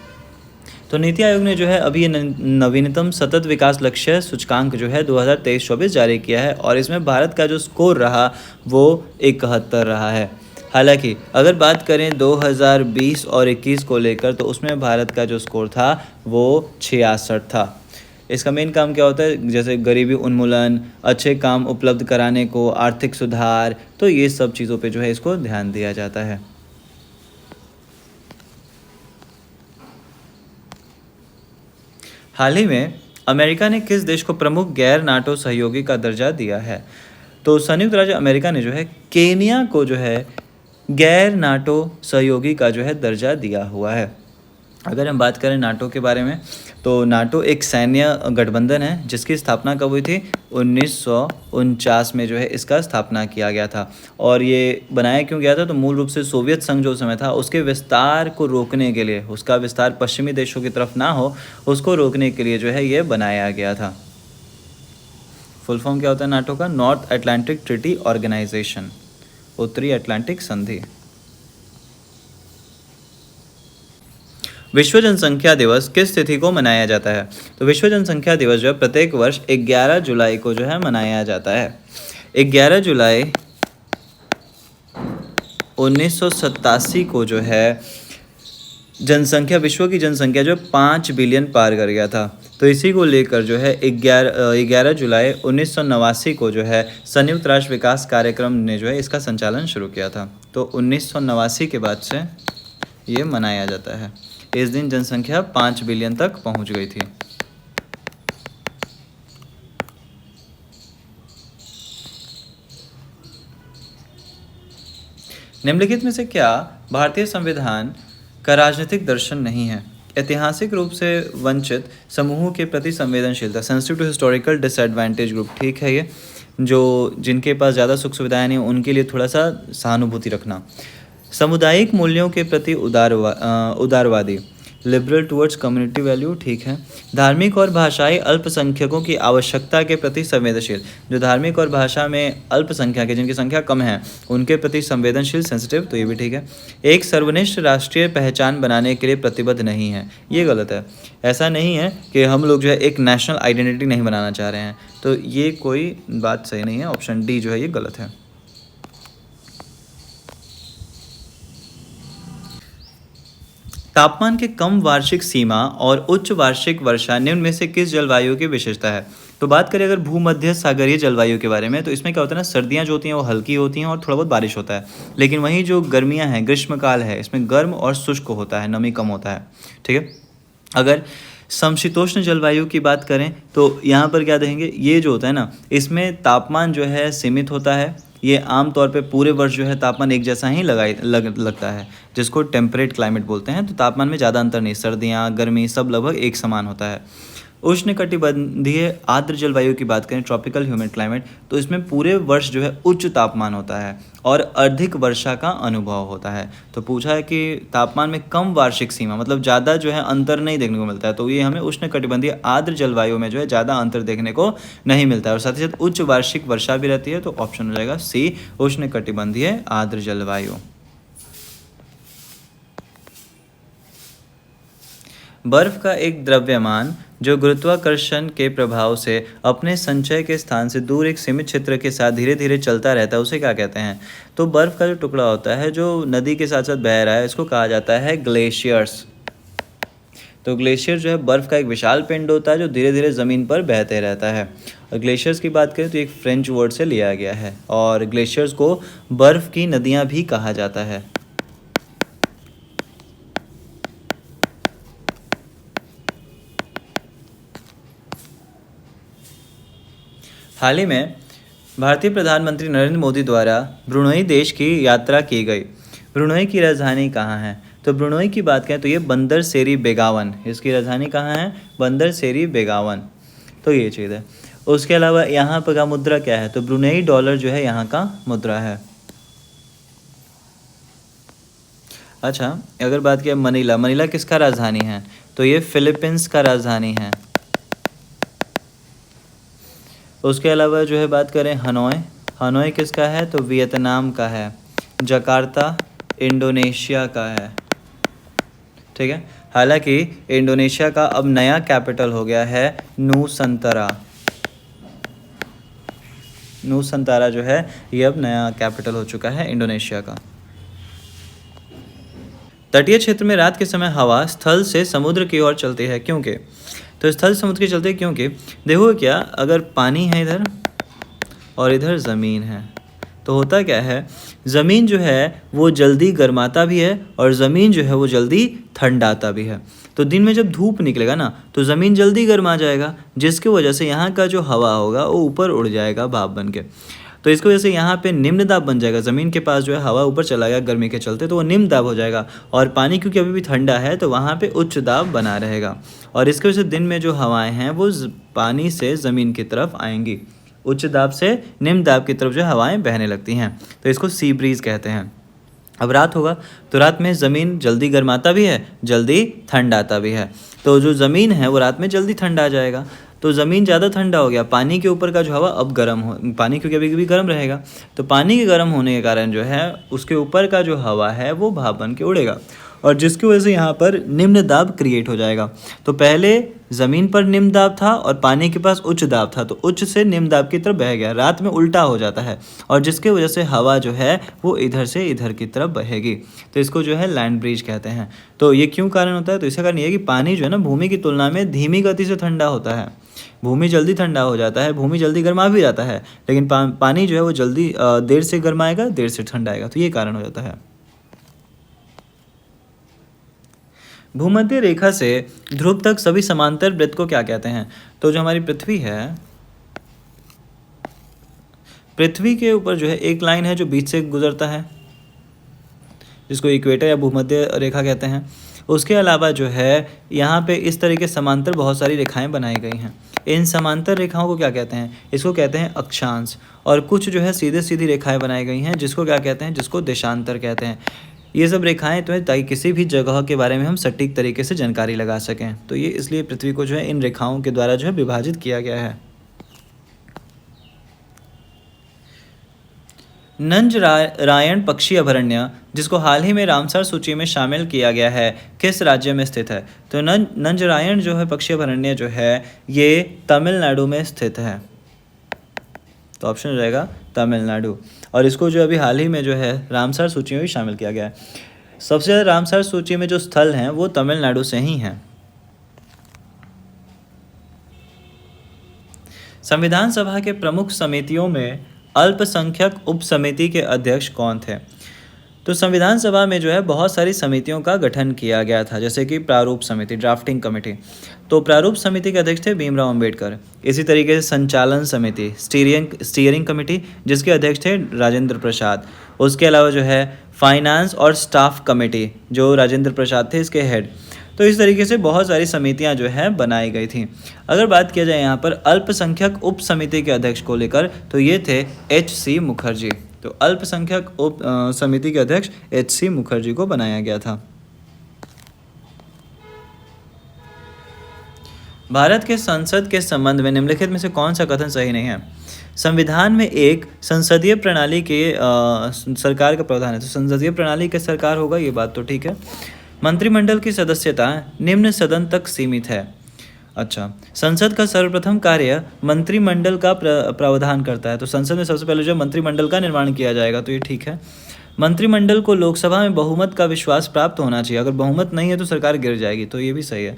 तो नीति आयोग ने जो है अभी ये नवीनतम सतत विकास लक्ष्य सूचकांक जो है 2023-24 जारी किया है, और इसमें भारत का जो स्कोर रहा वो 71 रहा है। हालांकि अगर बात करें 2020 और 21 को लेकर, तो उसमें भारत का जो स्कोर था वो 66 था। इसका मेन काम क्या होता है? जैसे गरीबी उन्मूलन, अच्छे काम उपलब्ध कराने को, आर्थिक सुधार, तो ये सब चीज़ों पे जो है इसको ध्यान दिया जाता है। हाल ही में अमेरिका ने किस देश को प्रमुख गैर नाटो सहयोगी का दर्जा दिया है? तो संयुक्त राज्य अमेरिका ने जो है केनिया को जो है गैर नाटो सहयोगी का जो है दर्जा दिया हुआ है। अगर हम बात करें नाटो के बारे में, तो नाटो एक सैन्य गठबंधन है जिसकी स्थापना कब हुई थी? 1949 में जो है इसका स्थापना किया गया था। और ये बनाया क्यों गया था? तो मूल रूप से सोवियत संघ जो समय था उसके विस्तार को रोकने के लिए, उसका विस्तार पश्चिमी देशों की तरफ ना हो, उसको रोकने के लिए जो है ये बनाया गया था। फुल फॉर्म क्या होता है नाटो का? नॉर्थ अटलांटिक ट्रीटी ऑर्गेनाइजेशन, उत्तरी अटलांटिक संधि। विश्व जनसंख्या दिवस किस तिथि को मनाया जाता है? तो विश्व जनसंख्या दिवस जो है प्रत्येक वर्ष 11 जुलाई को जो है मनाया जाता है। 11 जुलाई 1987 को जो है जनसंख्या, विश्व की जनसंख्या जो 5 बिलियन पार कर गया था। तो इसी को लेकर जो है 11 जुलाई 1989 को जो है संयुक्त राष्ट्र विकास कार्यक्रम ने जो है इसका संचालन शुरू किया था। तो 1989 के बाद से ये मनाया जाता है। इस दिन जनसंख्या 5 बिलियन तक पहुंच गई थी। निम्नलिखित में से क्या भारतीय संविधान का राजनीतिक दर्शन नहीं है? ऐतिहासिक रूप से वंचित समूहों के प्रति संवेदनशीलता, sensitive to historical disadvantage group, ठीक है। ये जो जिनके पास ज़्यादा सुख सुविधाएं नहीं, उनके लिए थोड़ा सा सहानुभूति रखना। सामुदायिक मूल्यों के प्रति उदारवादी, लिबरल टुवर्ड्स कम्युनिटी वैल्यू, ठीक है। धार्मिक और भाषाई अल्पसंख्यकों की आवश्यकता के प्रति संवेदनशील, जो धार्मिक और भाषा में अल्पसंख्यक है, जिनकी संख्या कम है, उनके प्रति संवेदनशील, सेंसिटिव, तो ये भी ठीक है। एक सर्वनिष्ठ राष्ट्रीय पहचान बनाने के लिए प्रतिबद्ध नहीं है, ये गलत है। ऐसा नहीं है कि हम लोग जो है एक नेशनल आइडेंटिटी नहीं बनाना चाह रहे हैं, तो ये कोई बात सही नहीं है। ऑप्शन डी जो है ये गलत है। तापमान के कम वार्षिक सीमा और उच्च वार्षिक वर्षा निम्न में से किस जलवायु की विशेषता है? तो बात करें अगर भूमध्य सागरीय जलवायु के बारे में, तो इसमें क्या होता है ना, सर्दियां जो होती हैं वो हल्की होती हैं और थोड़ा बहुत बारिश होता है। लेकिन वहीं जो गर्मियां हैं, ग्रीष्मकाल है, इसमें गर्म और शुष्क होता है, नमी कम होता है, ठीक है। अगर समशीतोष्ण जलवायु की बात करें तो यहाँ पर क्या देखेंगे, ये जो होता है ना, इसमें तापमान जो है सीमित होता है। ये आमतौर पे पूरे वर्ष जो है तापमान एक जैसा ही लगता है, जिसको टेम्परेट क्लाइमेट बोलते हैं। तो तापमान में ज़्यादा अंतर नहीं, सर्दियाँ गर्मी सब लगभग एक समान होता है। उष्णकटिबंधीय आर्द्र जलवायु की बात करें, ट्रॉपिकल ह्यूमिड क्लाइमेट, तो इसमें पूरे वर्ष जो है उच्च तापमान होता है और अधिक वर्षा का अनुभव होता है। तो पूछा है कि तापमान में कम वार्षिक सीमा, मतलब ज़्यादा जो है अंतर नहीं देखने को मिलता है, तो ये हमें उष्णकटिबंधीय आर्द्र जलवायु में जो है ज़्यादा अंतर देखने को नहीं मिलता है, और साथ ही साथ उच्च वार्षिक वर्षा भी रहती है। तो ऑप्शन हो जाएगा सी, उष्णकटिबंधीय आर्द्र जलवायु। बर्फ का एक द्रव्यमान जो गुरुत्वाकर्षण के प्रभाव से अपने संचय के स्थान से दूर एक सीमित क्षेत्र के साथ धीरे धीरे चलता रहता है, उसे क्या कहते हैं? तो बर्फ का जो टुकड़ा होता है जो नदी के साथ साथ बह रहा है, इसको कहा जाता है ग्लेशियर्स। तो ग्लेशियर जो है बर्फ़ का एक विशाल पिंड होता है जो धीरे धीरे ज़मीन पर बहते रहता है। और ग्लेशियर्स की बात करें तो एक फ्रेंच वर्ड से लिया गया है, और ग्लेशियर्स को बर्फ़ की नदियाँ भी कहा जाता है। हाल ही में भारतीय प्रधानमंत्री नरेंद्र मोदी द्वारा ब्रुनई देश की यात्रा की गई। ब्रुनई की राजधानी कहाँ है? तो ब्रुनई की बात करें तो ये बंदर सेरी बेगावन, इसकी राजधानी कहाँ है? बंदर सेरी बेगावन। तो ये चीज़ है। उसके अलावा यहाँ पर का मुद्रा क्या है? तो ब्रुनई डॉलर जो है यहाँ का मुद्रा है। अच्छा, अगर बात किया मनीला, मनीला किसका राजधानी है? तो ये फिलीपींस का राजधानी है। उसके अलावा जो है बात करें हनोई, हनोई किसका है? तो वियतनाम का है। जकार्ता इंडोनेशिया का है। ठीक है, हालांकि इंडोनेशिया का अब नया कैपिटल हो गया है नूसंतरा। नूसंतारा जो है ये अब नया कैपिटल हो चुका है इंडोनेशिया का। तटीय क्षेत्र में रात के समय हवा स्थल से समुद्र की ओर चलती है, क्योंकि तो स्थल समुद्र की चलती है क्योंकि देखो क्या, अगर पानी है इधर और इधर ज़मीन है तो होता क्या है, ज़मीन जो है वो जल्दी गर्माता भी है और ज़मीन जो है वो जल्दी ठंडाता भी है। तो दिन में जब धूप निकलेगा ना तो ज़मीन जल्दी गर्मा जाएगा, जिसकी वजह से यहाँ का जो हवा होगा वो ऊपर उड़ जाएगा भाप बन के। तो इसकी वजह से यहाँ पे निम्न दाब बन जाएगा। ज़मीन के पास जो है हवा ऊपर चला गया गर्मी के चलते, तो वो निम्न दाब हो जाएगा। और पानी क्योंकि अभी भी ठंडा है तो वहाँ पे उच्च दाब बना रहेगा, और इसकी वजह से दिन में जो हवाएं हैं वो पानी से ज़मीन की तरफ आएंगी। उच्च दाब से निम्न दाब की तरफ जो हवाएं बहने लगती हैं, तो इसको सी ब्रीज कहते हैं। अब रात होगा तो रात में ज़मीन जल्दी गर्माता भी है, जल्दी ठंडाता भी है। तो जो ज़मीन है वो रात में जल्दी ठंडा जाएगा, तो ज़मीन ज़्यादा ठंडा हो गया, पानी के ऊपर का जो हवा अब गर्म हो, पानी क्योंकि अभी भी गर्म रहेगा, तो पानी के गर्म होने के कारण जो है उसके ऊपर का जो हवा है वो भाप बन के उड़ेगा, और जिसकी वजह से यहाँ पर निम्न दाब क्रिएट हो जाएगा। तो पहले ज़मीन पर निम्न दाब था और पानी के पास उच्च दाब था, तो उच्च से निम्न दाब की तरफ बह गया, रात में उल्टा हो जाता है, और जिसकी वजह से हवा जो है वो इधर से इधर की तरफ बहेगी। तो इसको जो है लैंड ब्रिज कहते हैं। तो ये क्यों कारण होता है? तो इसका कारण ये है कि पानी जो है ना भूमि की तुलना में धीमी गति से ठंडा होता है। भूमि जल्दी ठंडा हो जाता है, भूमि जल्दी गर्मा भी जाता है, लेकिन पानी जो है वो जल्दी देर से गर्माएगा, देर से ठंडाएगा, तो ये कारण हो जाता है। भूमध्य रेखा से ध्रुव तक सभी समांतर वृत्त को क्या कहते हैं? तो जो हमारी पृथ्वी है, पृथ्वी के ऊपर जो है एक लाइन है जो बीच से गुजरता है, जिसको इक्वेटर या भूमध्य रेखा कहते हैं। उसके अलावा जो है यहाँ पे इस तरह के समांतर बहुत सारी रेखाएं बनाई गई हैं। इन समांतर रेखाओं को क्या कहते हैं? इसको कहते हैं अक्षांश। और कुछ जो है सीधे सीधी रेखाएं बनाई गई हैं, जिसको क्या कहते हैं? जिसको देशांतर कहते हैं। ये सब रेखाएं तो है ताकि किसी भी जगह के बारे में हम सटीक तरीके से जानकारी लगा सकें। तो ये इसलिए पृथ्वी को जो है इन रेखाओं के द्वारा जो है विभाजित किया गया है। नंजरायण पक्षी अभयारण्य, जिसको हाल ही में रामसर सूची में शामिल किया गया है, किस राज्य में स्थित है? तो नंजरायण जो है पक्षी अभयारण्य जो है ये तमिलनाडु में स्थित है। तो ऑप्शन हो जाएगा तमिलनाडु। और इसको जो अभी हाल ही में जो है रामसर सूची में भी शामिल किया गया है। सबसे ज़्यादा रामसर सूची में जो स्थल हैं वो तमिलनाडु से ही हैं। संविधान सभा के प्रमुख समितियों में अल्पसंख्यक उप समिति के अध्यक्ष कौन थे? तो संविधान सभा में जो है बहुत सारी समितियों का गठन किया गया था, जैसे कि प्रारूप समिति, ड्राफ्टिंग कमेटी। तो प्रारूप समिति के अध्यक्ष थे भीमराव अंबेडकर। इसी तरीके से संचालन समिति, स्टीयरिंग कमेटी, जिसके अध्यक्ष थे राजेंद्र प्रसाद। उसके अलावा जो है फाइनेंस और स्टाफ कमेटी, जो राजेंद्र प्रसाद थे इसके हेड। तो इस तरीके से बहुत सारी समितियां जो है बनाई गई थी। अगर बात किया जाए यहाँ पर अल्पसंख्यक उप समिति के अध्यक्ष को लेकर, तो ये थे H.C. मुखर्जी। तो अल्पसंख्यक उप समिति के अध्यक्ष H.C. मुखर्जी को बनाया गया था। भारत के संसद के संबंध में निम्नलिखित में से कौन सा कथन सही नहीं है? संविधान में एक संसदीय प्रणाली के सरकार का प्रावधान है। तो संसदीय प्रणाली के सरकार होगा, ये बात तो ठीक है। मंत्रिमंडल की सदस्यता निम्न सदन तक सीमित है। अच्छा, संसद का सर्वप्रथम कार्य मंत्रिमंडल का प्रावधान करता है। तो संसद में सबसे पहले जो मंत्रिमंडल का निर्माण किया जाएगा, तो ये ठीक है। मंत्रिमंडल को लोकसभा में बहुमत का विश्वास प्राप्त होना चाहिए। अगर बहुमत नहीं है तो सरकार गिर जाएगी, तो ये भी सही है।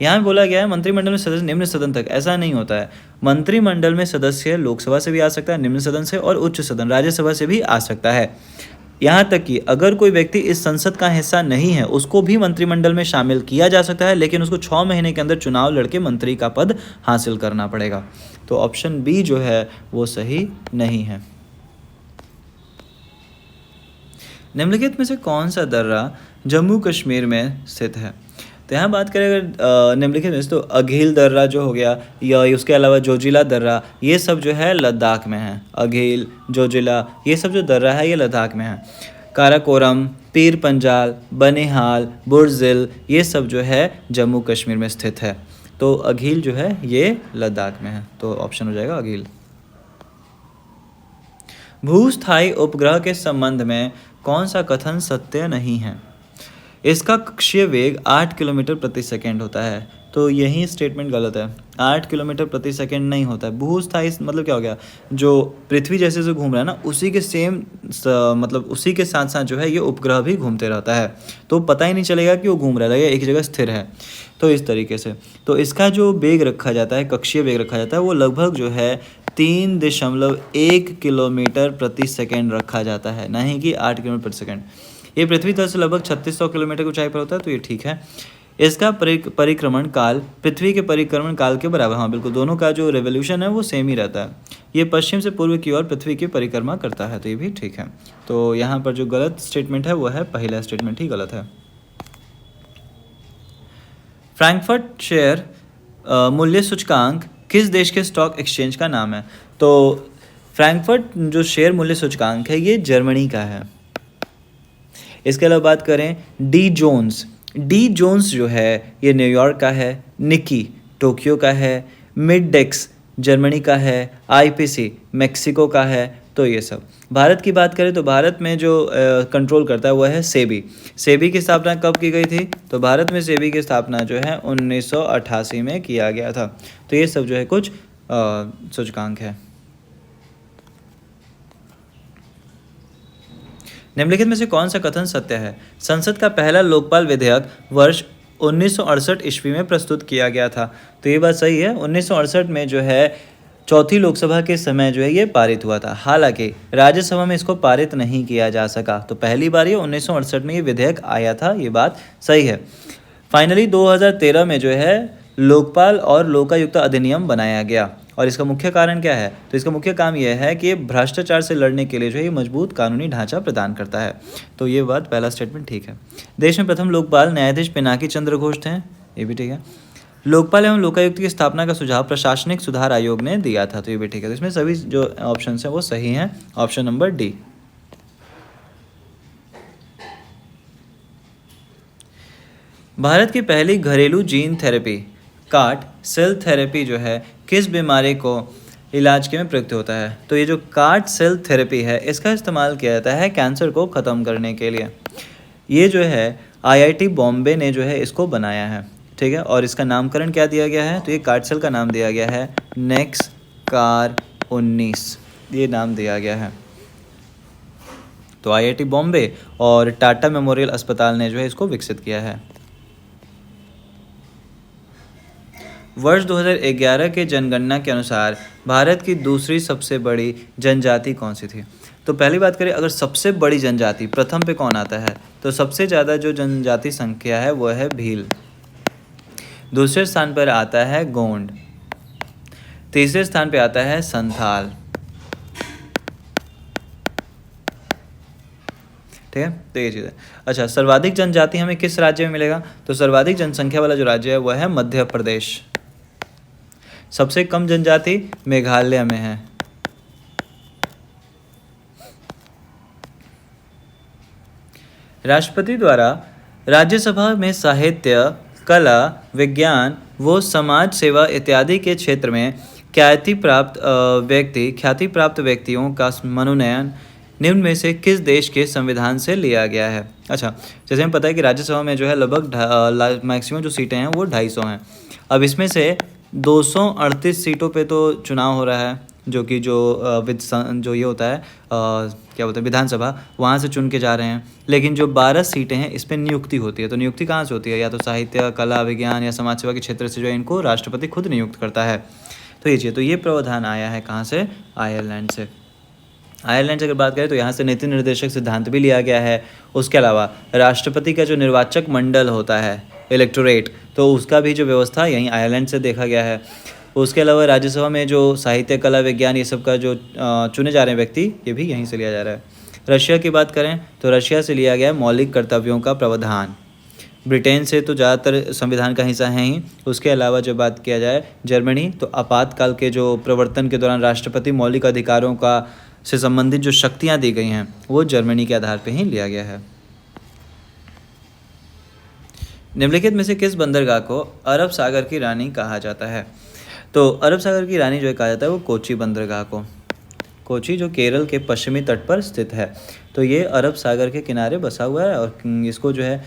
यहाँ बोला गया है मंत्रिमंडल में सदस्य निम्न सदन तक, ऐसा नहीं होता है। मंत्रिमंडल में सदस्य लोकसभा से भी आ सकता है, निम्न सदन से, और उच्च सदन राज्यसभा से भी आ सकता है। यहाँ तक कि अगर कोई व्यक्ति इस संसद का हिस्सा नहीं है, उसको भी मंत्रिमंडल में शामिल किया जा सकता है, लेकिन उसको 6 महीने के अंदर चुनाव लड़के मंत्री का पद हासिल करना पड़ेगा। तो ऑप्शन बी जो है वो सही नहीं है। निम्नलिखित में से कौन सा दर्रा जम्मू कश्मीर में स्थित है? तो यहाँ बात करें अगर निम्नलिखित में से, तो अघील दर्रा जो हो गया, या उसके अलावा जोजिला दर्रा, ये सब जो है लद्दाख में है। अघील, जोजिला, ये सब जो दर्रा है ये लद्दाख में है। काराकोरम, पीर पंजाल, बनिहाल, बुर्जिल, ये सब जो है जम्मू कश्मीर में स्थित है। तो अघील जो है ये लद्दाख में है, तो ऑप्शन हो जाएगा अघील। भूस्थायी उपग्रह के संबंध में कौन सा कथन सत्य नहीं है? इसका कक्षीय वेग 8 किलोमीटर प्रति सेकंड होता है। तो यही स्टेटमेंट गलत है। 8 किलोमीटर प्रति सेकंड नहीं होता है। भूस्थायी मतलब क्या हो गया, जो पृथ्वी जैसे से घूम रहा है ना, उसी के मतलब उसी के साथ साथ जो है ये उपग्रह भी घूमते रहता है, तो पता ही नहीं चलेगा कि वो घूम रहा है, एक जगह स्थिर है। तो इस तरीके से तो इसका जो वेग रखा जाता है, कक्षीय वेग रखा जाता है, वो लगभग जो है 3.1 किलोमीटर प्रति सेकंड रखा जाता है, नहीं कि 8 किलोमीटर प्रति सेकंड। ये पृथ्वी तल से लगभग 3600 किलोमीटर की ऊंचाई पर होता है, तो ये ठीक है। इसका परिक्रमण काल पृथ्वी के परिक्रमण काल के बराबर, हाँ बिल्कुल, दोनों का जो रेवोल्यूशन है वो सेम ही रहता है। ये पश्चिम से पूर्व की ओर पृथ्वी की परिक्रमा करता है, तो ये भी ठीक है। तो यहाँ पर जो गलत स्टेटमेंट है वो है पहला स्टेटमेंट ही गलत है। फ्रैंकफर्ट शेयर मूल्य सूचकांक किस देश के स्टॉक एक्सचेंज का नाम है? तो फ्रैंकफर्ट जो शेयर मूल्य सूचकांक है ये जर्मनी का है। इसके अलावा बात करें डी जोन्स जो है ये न्यूयॉर्क का है, निकी टोक्यो का है, मिडडेक्स जर्मनी का है, आईपीसी मेक्सिको का है। तो ये सब। भारत की बात करें तो भारत में जो कंट्रोल करता है वो है सेबी की स्थापना कब की गई थी? तो भारत में सेबी की स्थापना जो है 1988 में किया गया था। तो ये सब जो है कुछ सूचकांक है। निम्नलिखित में से कौन सा कथन सत्य है? संसद का पहला लोकपाल विधेयक वर्ष 1968 ईस्वी में प्रस्तुत किया गया था। तो ये बात सही है। 1968 में जो है चौथी लोकसभा के समय जो है ये पारित हुआ था। हालांकि राज्यसभा में इसको पारित नहीं किया जा सका। तो पहली बार ये 1968 में ये विधेयक आया था, ये बात सही है। फाइनली 2013 में जो है लोकपाल और लोकायुक्त अधिनियम बनाया गया। और इसका मुख्य कारण क्या है? तो इसका मुख्य काम यह है कि भ्रष्टाचार से लड़ने के लिए जो है ये मजबूत कानूनी ढांचा प्रदान करता है। तो ये बात पहला स्टेटमेंट ठीक है। देश में प्रथम लोकपाल न्यायाधीश पिनाकी चंद्र घोष थे, ये भी ठीक है। लोकपाल एवं लोकायुक्त की स्थापना का सुझाव प्रशासनिक सुधार आयोग ने दिया था, तो ये भी ठीक है। तो इसमें सभी जो ऑप्शन हैं वो सही हैं। Option number D. भारत की पहली घरेलू gene therapy CAR T cell therapy जो है किस बीमारी को इलाज के में प्रयुक्त होता है? तो ये जो कार्ट सेल थेरेपी है इसका इस्तेमाल किया जाता है कैंसर को ख़त्म करने के लिए। ये जो है आईआईटी बॉम्बे ने जो है इसको बनाया है, ठीक है। और इसका नामकरण क्या दिया गया है? तो ये कार्ट सेल का नाम दिया गया है नेक्सकार 19, ये नाम दिया गया है। तो आईआईटी बॉम्बे और टाटा मेमोरियल अस्पताल ने जो है इसको विकसित किया है। वर्ष 2011 के जनगणना के अनुसार भारत की दूसरी सबसे बड़ी जनजाति कौन सी थी? तो पहली बात करें अगर सबसे बड़ी जनजाति, प्रथम पे कौन आता है? तो सबसे ज़्यादा जो जनजाति संख्या है वो है भील। दूसरे स्थान पर आता है गोंड। तीसरे स्थान पे आता है संथाल, ठीक है। तो ये चीज़ है। अच्छा, सर्वाधिक जनजाति हमें किस राज्य में मिलेगा? तो सर्वाधिक जनसंख्या वाला जो राज्य है वह है मध्य प्रदेश। सबसे कम जनजाति मेघालय में है। राष्ट्रपति द्वारा राज्यसभा में साहित्य, कला, विज्ञान व समाज सेवा इत्यादि के क्षेत्र में ख्याति प्राप्त व्यक्तियों का मनोनयन निम्न में से किस देश के संविधान से लिया गया है? अच्छा, जैसे हमें पता है कि राज्यसभा में जो है लगभग मैक्सिमम जो सीटें हैं वो 250 हैं। अब इसमें से 238 सीटों पे तो चुनाव हो रहा है, जो कि जो ये होता है क्या बोलते हैं विधानसभा, वहाँ से चुन के जा रहे हैं। लेकिन जो 12 सीटें हैं इस पर नियुक्ति होती है। तो नियुक्ति कहाँ से होती है? या तो साहित्य, कला, विज्ञान या समाज सेवा के क्षेत्र से जो है इनको राष्ट्रपति खुद नियुक्त करता है। तो ये प्रावधान आया है कहाँ से? आयरलैंड से। आयरलैंड से अगर बात करें तो यहाँ से नीति निर्देशक सिद्धांत भी लिया गया है। उसके अलावा राष्ट्रपति का जो निर्वाचक मंडल होता है, इलेक्टोरेट, तो उसका भी जो व्यवस्था यहीं आयरलैंड से देखा गया है। उसके अलावा राज्यसभा में जो साहित्य, कला, विज्ञान ये सब का जो चुने जा रहे हैं व्यक्ति, ये भी यहीं से लिया जा रहा है। रशिया की बात करें तो रशिया से लिया गया है मौलिक कर्तव्यों का प्रावधान। ब्रिटेन से तो ज़्यादातर संविधान का हिस्सा है ही। उसके अलावा जब बात किया जाए जर्मनी, तो आपातकाल के जो प्रवर्तन के दौरान राष्ट्रपति मौलिक अधिकारों का से संबंधित जो शक्तियाँ दी गई हैं वो जर्मनी के आधार पर ही लिया गया है। निम्नलिखित में से किस बंदरगाह को अरब सागर की रानी कहा जाता है? तो अरब सागर की रानी जो कहा जाता है वो कोची बंदरगाह को। कोची जो केरल के पश्चिमी तट पर स्थित है, तो ये अरब सागर के किनारे बसा हुआ है और इसको जो है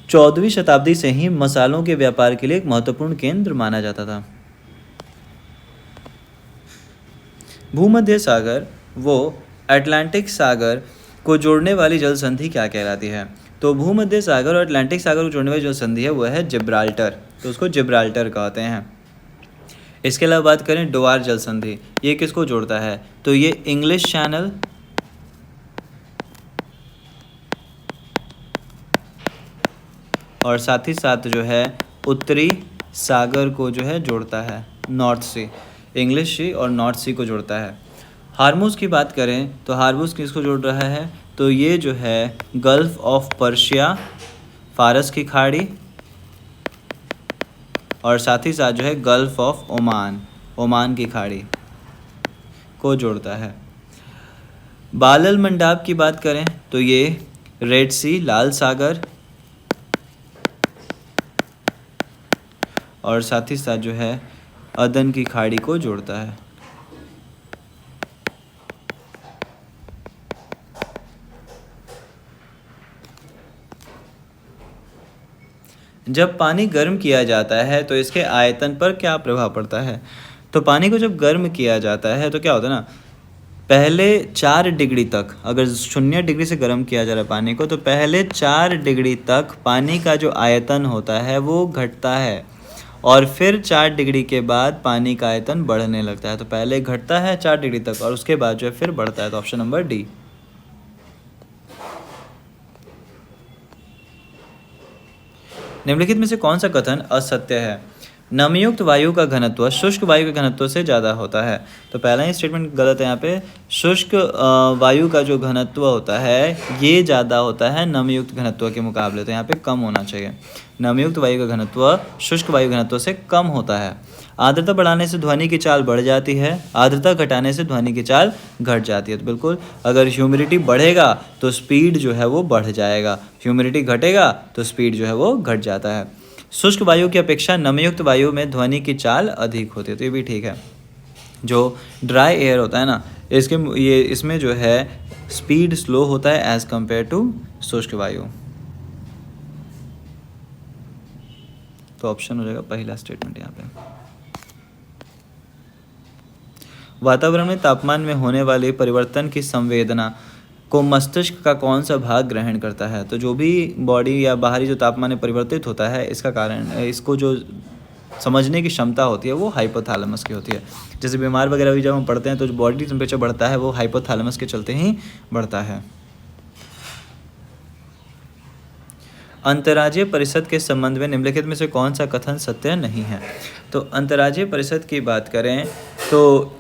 14वीं शताब्दी से ही मसालों के व्यापार के लिए एक महत्वपूर्ण केंद्र माना जाता था। भूमध्य सागर वो अटलांटिक सागर को जोड़ने वाली जल संधि क्या कहलाती है? तो भूमध्य सागर और अटलांटिक सागर को जोड़ने वाली जो संधि है वो है जिब्राल्टर, तो उसको जिब्राल्टर कहते हैं। इसके अलावा बात करें डोआर जल संधि, ये किसको जोड़ता है? तो ये इंग्लिश चैनल और साथ ही साथ जो है उत्तरी सागर को जो है जोड़ता है, नॉर्थ सी, इंग्लिश सी और नॉर्थ सी को जोड़ता है। हार्मुज की बात करें तो हार्मुज किसको जोड़ रहा है? तो ये जो है गल्फ ऑफ पर्शिया, फारस की खाड़ी और साथ ही साथ जो है गल्फ ऑफ ओमान, ओमान की खाड़ी को जोड़ता है। बालल मंडाब की बात करें तो ये रेड सी, लाल सागर और साथ ही साथ जो है अदन की खाड़ी को जोड़ता है। जब पानी गर्म किया जाता है तो इसके आयतन पर क्या प्रभाव पड़ता है? तो पानी को जब गर्म किया जाता है तो क्या होता है ना, पहले 4 डिग्री तक, अगर 0 डिग्री से गर्म किया जा रहा है पानी को, तो पहले 4 डिग्री तक पानी का जो आयतन होता है वो घटता है और फिर 4 डिग्री के बाद पानी का आयतन बढ़ने लगता है। तो पहले घटता है 4 डिग्री तक और उसके बाद जो है फिर बढ़ता है। तो ऑप्शन नंबर डी। निम्नलिखित में से कौन सा कथन असत्य है? नमयुक्त वायु का घनत्व शुष्क वायु के घनत्व से ज़्यादा होता है। तो पहला ही स्टेटमेंट गलत है यहाँ पे। शुष्क वायु का जो घनत्व होता है ये ज़्यादा होता है नमयुक्त घनत्व के मुकाबले, तो यहाँ पे कम होना चाहिए। नमयुक्त वायु का घनत्व शुष्क वायु घनत्व से कम होता है। आर्द्रता बढ़ाने से ध्वनि की चाल बढ़ जाती है, आर्द्रता घटाने से ध्वनि की चाल घट जाती है। तो बिल्कुल, अगर ह्यूमिडिटी बढ़ेगा तो स्पीड जो है वो बढ़ जाएगा, ह्यूमिडिटी घटेगा तो स्पीड जो है वो घट जाता है। शुष्क वायु की अपेक्षा नमयुक्त वायु में ध्वनि की चाल अधिक होती है, तो ये भी ठीक है। जो ड्राई एयर होता है ना, इसमें जो है स्पीड स्लो होता है एज कंपेयर टू शुष्क वायु। तो ऑप्शन हो जाएगा पहला स्टेटमेंट यहाँ पे। वातावरण में तापमान में होने वाले परिवर्तन की संवेदना को मस्तिष्क का कौन सा भाग ग्रहण करता है? तो जो भी बॉडी या बाहरी जो तापमान में परिवर्तित होता है, इसका कारण, इसको जो समझने की क्षमता होती है वो हाइपोथैलेमस की होती है। जैसे बीमार वगैरह भी जब हम पढ़ते हैं तो जो बॉडी टेम्परेचर बढ़ता है वो हाइपोथैलेमस के चलते ही बढ़ता है। अंतर्राज्यीय परिषद के संबंध में निम्नलिखित में से कौन सा कथन सत्य नहीं है? तो अंतर्राज्यीय परिषद की बात करें तो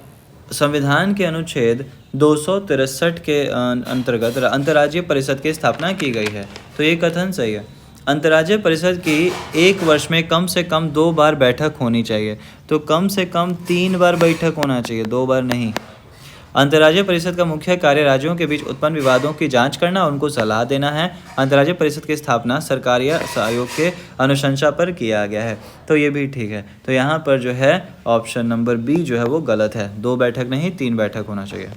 संविधान के अनुच्छेद 263 के अंतर्गत अंतर्राज्यीय परिषद की स्थापना की गई है, तो ये कथन सही है। अंतर्राज्यीय परिषद की एक वर्ष में कम से कम 2 बार बैठक होनी चाहिए, तो कम से कम 3 बार बैठक होना चाहिए, 2 बार नहीं। अंतर्राज्यीय परिषद का मुख्य कार्य राज्यों के बीच उत्पन्न विवादों की जांच करना और उनको सलाह देना है। अंतर्राज्यीय परिषद की स्थापना सरकार या सहयोग के अनुशंसा पर किया गया है, तो ये भी ठीक है। तो यहाँ पर जो है ऑप्शन नंबर बी जो है वो गलत है, 2 बैठक नहीं 3 बैठक होना चाहिए।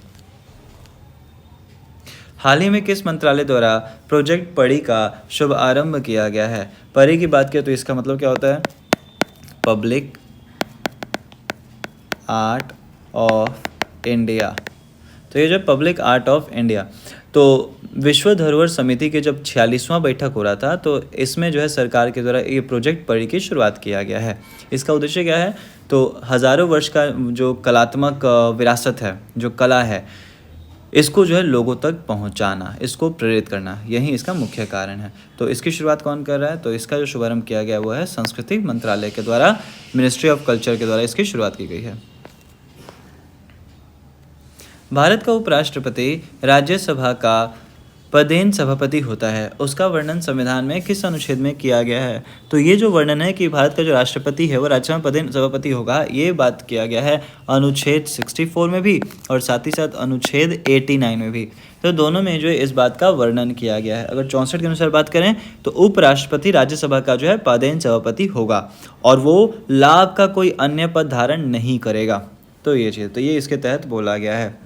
हाल ही में किस मंत्रालय द्वारा प्रोजेक्ट परी का शुभ आरंभ किया गया है? परी की बात करें तो इसका मतलब क्या होता है? Public art of India. तो ये जो पब्लिक आर्ट ऑफ इंडिया, तो विश्व धरोहर समिति के जब 46वां बैठक हो रहा था, तो इसमें जो है सरकार के द्वारा ये प्रोजेक्ट परी की शुरुआत किया गया है। इसका उद्देश्य क्या है? तो हज़ारों वर्ष का जो कलात्मक विरासत है, जो कला है, इसको जो है लोगों तक पहुंचाना, इसको प्रेरित करना, यही इसका मुख्य कारण है। तो इसकी शुरुआत कौन कर रहा है? तो इसका जो शुभारंभ किया गया वो है संस्कृति मंत्रालय के द्वारा, मिनिस्ट्री ऑफ कल्चर के द्वारा इसकी शुरुआत की गई है। भारत का उपराष्ट्रपति राज्यसभा का पदेन सभापति होता है, उसका वर्णन संविधान में किस अनुच्छेद में किया गया है? तो ये जो वर्णन है कि भारत का जो राष्ट्रपति है वो राज्यसभा पदेन सभापति होगा, ये बात किया गया है अनुच्छेद 64 में भी और साथ ही साथ अनुच्छेद 89 में भी। तो दोनों में जो है इस बात का वर्णन किया गया है। अगर 64 के अनुसार बात करें तो उपराष्ट्रपति राज्यसभा का जो है पदेन सभापति होगा और वो लाभ का कोई अन्य पद धारण नहीं करेगा। तो ये चीज़, तो ये इसके तहत बोला गया है।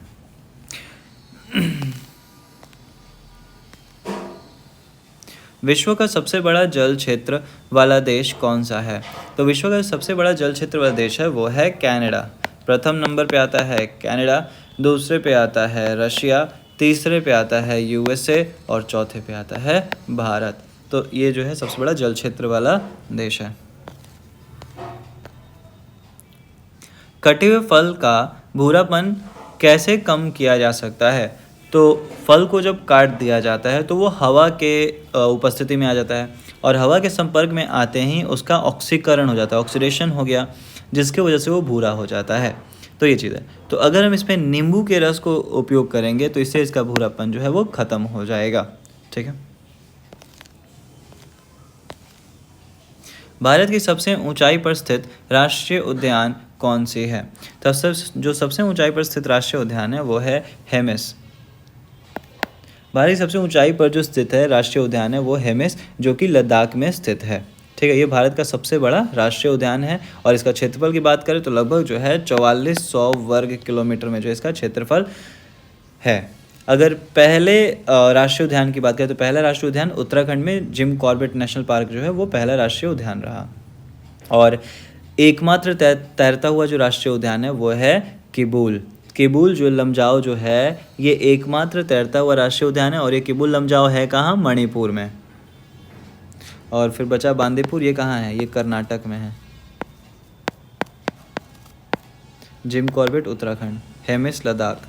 विश्व का सबसे बड़ा जल क्षेत्र वाला देश कौन सा है? तो विश्व का सबसे बड़ा जल क्षेत्र वाला देश है वो है कनाडा। प्रथम नंबर पे आता है कनाडा, दूसरे पे आता है रशिया, तीसरे पे आता है यूएसए और चौथे पे आता है भारत। तो ये जो है सबसे बड़ा जल क्षेत्र वाला देश है। कटे हुए फल का भूरापन कैसे कम किया जा सकता है? तो फल को जब काट दिया जाता है तो वो हवा के उपस्थिति में आ जाता है और हवा के संपर्क में आते ही उसका ऑक्सीकरण हो जाता है, ऑक्सीडेशन हो गया, जिसकी वजह से वो भूरा हो जाता है। तो ये चीज़ है। तो अगर हम इसमें नींबू के रस को उपयोग करेंगे तो इससे इसका भूरापन जो है वो ख़त्म हो जाएगा। ठीक है। भारत की सबसे ऊंचाई पर स्थित राष्ट्रीय उद्यान कौन सी है? तो जो सबसे ऊंचाई पर स्थित राष्ट्रीय उद्यान है वो है हेमिस। भारत की सबसे ऊंचाई पर जो स्थित है राष्ट्रीय उद्यान है वो हेमिस, जो कि लद्दाख में स्थित है। ठीक है, ये भारत का सबसे बड़ा राष्ट्रीय उद्यान है और इसका क्षेत्रफल की बात करें तो लगभग जो है 4400 वर्ग किलोमीटर में जो इसका क्षेत्रफल है। अगर पहले राष्ट्रीय उद्यान की बात करें तो पहला राष्ट्रीय उद्यान उत्तराखंड में जिम कॉर्बेट नेशनल पार्क जो है वो पहला राष्ट्रीय उद्यान रहा। और एकमात्र तैरता हुआ जो राष्ट्रीय उद्यान है वो है किबुल। किबुल जो लमजाओ जो है ये एकमात्र तैरता हुआ राष्ट्रीय उद्यान है और ये किबुल लमजाओ है कहाँ? मणिपुर में। और फिर बचा बांदीपुर, ये कहाँ है? ये कर्नाटक में है। Jim Corbett Uttarakhand, Hemis Ladakh.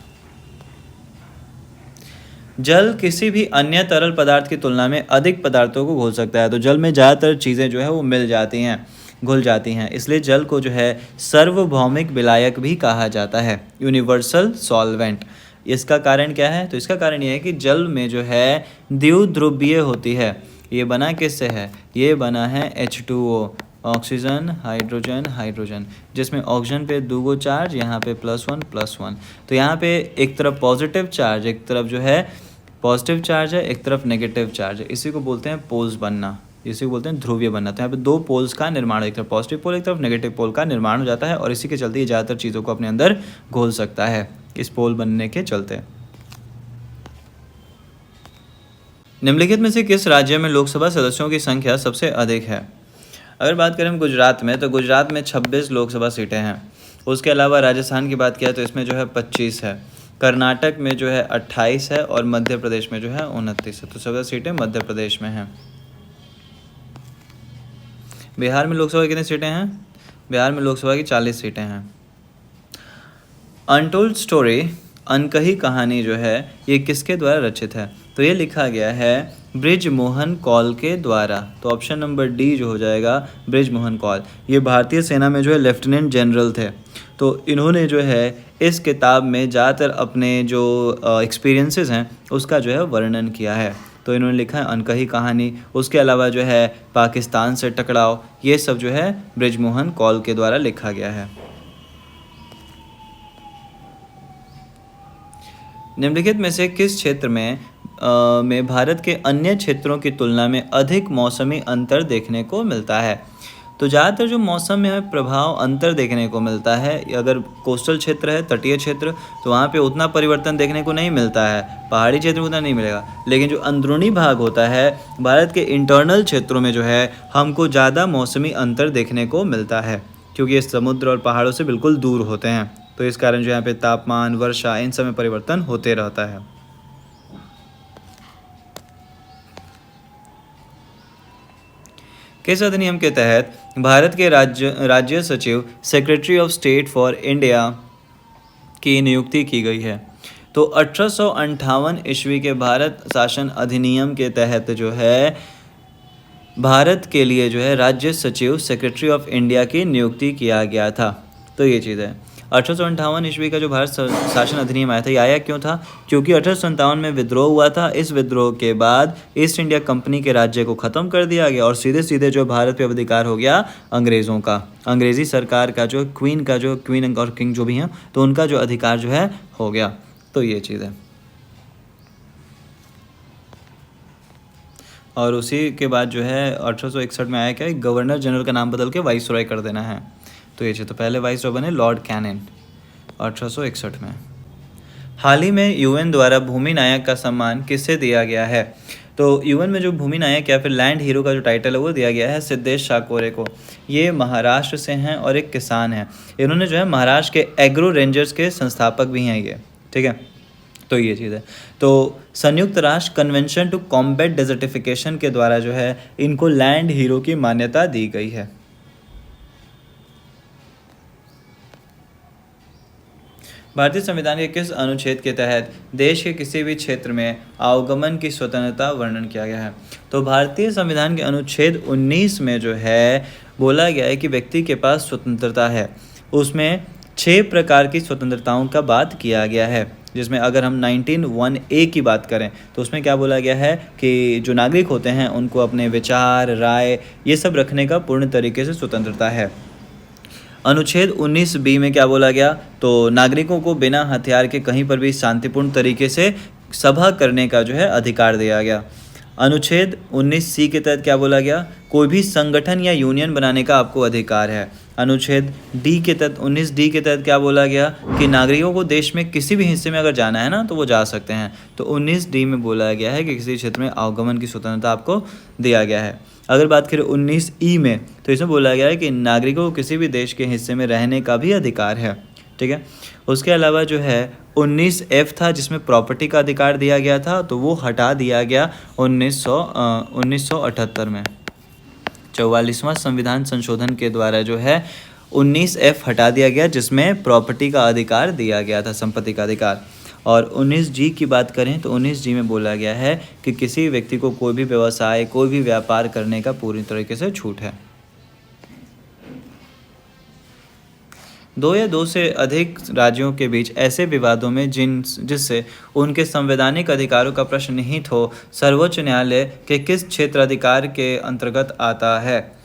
जल किसी भी अन्य तरल पदार्थ की तुलना में अधिक पदार्थों को घोल सकता है। तो जल में ज़्यादातर चीज़ें जो है वो मिल जाती हैं, घुल जाती हैं, इसलिए जल को जो है सार्वभौमिक विलायक भी कहा जाता है, यूनिवर्सल सॉल्वेंट। इसका कारण क्या है? तो इसका कारण ये है कि जल में जो है द्विध्रुवीय होती है। ये बना किससे है? ये बना है H2O, ऑक्सीजन हाइड्रोजन हाइड्रोजन, जिसमें ऑक्सीजन पे 2 चार्ज, यहाँ पे +1 तो यहाँ पे एक तरफ पॉजिटिव चार्ज, एक तरफ जो है पॉजिटिव चार्ज है, एक तरफ नेगेटिव चार्ज है। इसी को बोलते हैं पोल्स बनना, इसी को बोलते हैं ध्रुवीय बनना। तो यहाँ पे 2 पोल्स का निर्माण, एक तरफ पॉजिटिव पोल, एक तरफ नेगेटिव पोल का निर्माण हो जाता है और इसी के चलते ये ज़्यादातर चीज़ों को अपने अंदर घोल सकता है, इस पोल बनने के चलते। निम्नलिखित में से किस राज्य में लोकसभा सदस्यों की संख्या सबसे अधिक है? अगर बात करें हम गुजरात में, तो गुजरात में 26 लोकसभा सीटें हैं। उसके अलावा राजस्थान की बात किया तो इसमें जो है 25 है, कर्नाटक में जो है 28 है और मध्य प्रदेश में जो है 29 है। तो सबसे सीटें मध्य प्रदेश में हैं। बिहार में लोकसभा की कितनी सीटें हैं? बिहार में लोकसभा की 40 सीटें हैं। अनटोल्ड स्टोरी, अनकही कहानी जो है ये किसके द्वारा रचित है? तो ये लिखा गया है बृजमोहन कौल के द्वारा। तो ऑप्शन नंबर डी जो हो जाएगा बृजमोहन कौल। ये भारतीय सेना में जो है लेफ्टिनेंट जनरल थे। तो इन्होंने जो है इस किताब में ज़्यादातर अपने जो एक्सपीरियंसेस हैं उसका जो है वर्णन किया है। तो इन्होंने लिखा है अनकही कहानी, उसके अलावा जो है पाकिस्तान से टकराव, ये सब जो है बृजमोहन कौल के द्वारा लिखा गया है। निम्नलिखित में से किस क्षेत्र में भारत के अन्य क्षेत्रों की तुलना में अधिक मौसमी अंतर देखने को मिलता है? तो ज़्यादातर जो मौसम में हमें प्रभाव अंतर देखने को मिलता है, अगर कोस्टल क्षेत्र है, तटीय क्षेत्र, तो वहाँ पे उतना परिवर्तन देखने को नहीं मिलता है, पहाड़ी क्षेत्र में उतना नहीं मिलेगा। लेकिन जो अंदरूनी भाग होता है भारत के इंटरनल क्षेत्रों में जो है हमको ज़्यादा मौसमी अंतर देखने को मिलता है, क्योंकि ये समुद्र और पहाड़ों से बिल्कुल दूर होते हैं। तो इस कारण जो यहाँ पे तापमान, वर्षा, इन सब में परिवर्तन होते रहता है। किस अधिनियम के तहत भारत के राज्य सचिव, secretary of state for India की नियुक्ति की गई है? तो 1858 ईस्वी के भारत शासन अधिनियम के तहत जो है भारत के लिए जो है राज्य सचिव, सेक्रेटरी ऑफ इंडिया की नियुक्ति किया गया था। तो ये चीज़ है। 1858 ईस्वी का जो भारत शासन अधिनियम आया था, ये आया क्यों था? क्योंकि 1857 में विद्रोह हुआ था। इस विद्रोह के बाद ईस्ट इंडिया कंपनी के राज्य को ख़त्म कर दिया गया और सीधे सीधे जो भारत पे अधिकार हो गया अंग्रेज़ों का, अंग्रेज़ी सरकार का, जो क्वीन और किंग जो भी हैं, तो उनका जो अधिकार जो है हो गया। तो ये चीज़ है। और उसी के बाद जो है 1861 में आया क्या, गवर्नर जनरल का नाम बदल के वाइसरॉय कर देना है। तो ये चीज़, तो पहले वाइसरॉय बने लॉर्ड कैनिंग 1861 में। हाल ही में यूएन द्वारा भूमि नायक का सम्मान किसे दिया गया है? तो यूएन में जो भूमि नायक या फिर लैंड हीरो का जो टाइटल है वो दिया गया है सिद्धेश शाकोरे को। ये महाराष्ट्र से हैं और एक किसान हैं। इन्होंने जो है महाराष्ट्र के एग्रो रेंजर्स के संस्थापक भी हैं ये, ठीक है। तो ये चीज़ है। तो संयुक्त राष्ट्र कन्वेंशन टू कॉम्बैट डेजर्टिफिकेशन के द्वारा जो है इनको लैंड हीरो की मान्यता दी गई है। भारतीय संविधान के किस अनुच्छेद के तहत देश के किसी भी क्षेत्र में आवागमन की स्वतंत्रता वर्णन किया गया है? तो भारतीय संविधान के अनुच्छेद 19 में जो है बोला गया है कि व्यक्ति के पास स्वतंत्रता है। उसमें 6 प्रकार की स्वतंत्रताओं का बात किया गया है, जिसमें अगर हम 19(1)(a) की बात करें तो उसमें क्या बोला गया है कि जो नागरिक होते हैं उनको अपने विचार, राय, ये सब रखने का पूर्ण तरीके से स्वतंत्रता है। अनुच्छेद 19(b) में क्या बोला गया? तो नागरिकों को बिना हथियार के कहीं पर भी शांतिपूर्ण तरीके से सभा करने का जो है अधिकार दिया गया। अनुच्छेद 19(c) के तहत क्या बोला गया? कोई भी संगठन या यूनियन बनाने का आपको अधिकार है। अनुच्छेद डी के तहत 19(d) के तहत क्या बोला गया कि नागरिकों को देश में किसी भी हिस्से में अगर जाना है ना तो वो जा सकते हैं। तो 19(d) में बोला गया है कि किसी क्षेत्र में आवागमन की स्वतंत्रता आपको दिया गया है। अगर बात करें 19(e) में, तो इसमें बोला गया है कि नागरिकों को किसी भी देश के हिस्से में रहने का भी अधिकार है, ठीक है। उसके अलावा जो है 19F था जिसमें प्रॉपर्टी का अधिकार दिया गया था, तो वो हटा दिया गया 1978 में। 44वां संविधान संशोधन के द्वारा जो है 19F हटा दिया गया जिसमें प्रॉपर्टी का अधिकार दिया गया था, संपत्ति का अधिकार। और 19G की बात करें तो 19G में बोला गया है कि किसी व्यक्ति को कोई भी व्यवसाय, कोई भी व्यापार करने का पूरी तरीके से छूट है। 2 या 2 से अधिक राज्यों के बीच ऐसे विवादों में जिससे उनके संवैधानिक अधिकारों का प्रश्न निहित हो, सर्वोच्च न्यायालय के किस क्षेत्राधिकार के अंतर्गत आता है?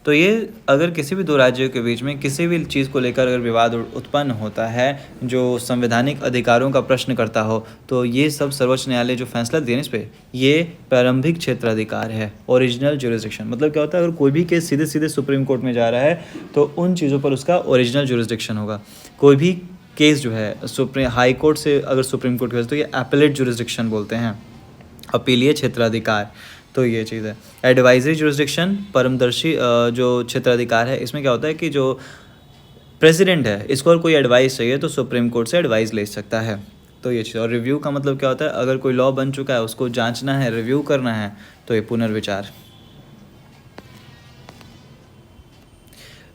तो ये अगर किसी भी 2 राज्यों के बीच में किसी भी चीज़ को लेकर अगर विवाद उत्पन्न होता है जो संवैधानिक अधिकारों का प्रश्न करता हो, तो ये सब सर्वोच्च न्यायालय जो फैसला देने इस पे, ये प्रारंभिक क्षेत्राधिकार है, ओरिजिनल ज्यूरिसडिक्शन। मतलब क्या होता है, अगर कोई भी केस सीधे सीधे सुप्रीम कोर्ट में जा रहा है तो उन चीज़ों पर उसका ओरिजिनल ज्यूरिसडिक्शन होगा। कोई भी केस जो है हाई कोर्ट से अगर सुप्रीम कोर्ट भेज तो ये एपेलेट ज्यूरिसडिक्शन बोलते हैं, अपीलीय क्षेत्राधिकार। तो ये चीज़ है। एडवाइजरी ज्यूरिसडिक्शन, परमदर्शी जो क्षेत्राधिकार है, इसमें क्या होता है कि जो प्रेसिडेंट है इसको अगर कोई एडवाइस चाहिए तो सुप्रीम कोर्ट से एडवाइस ले सकता है। तो ये चीज़। और रिव्यू का मतलब क्या होता है, अगर कोई लॉ बन चुका है उसको जांचना है, रिव्यू करना है, तो ये पुनर्विचार।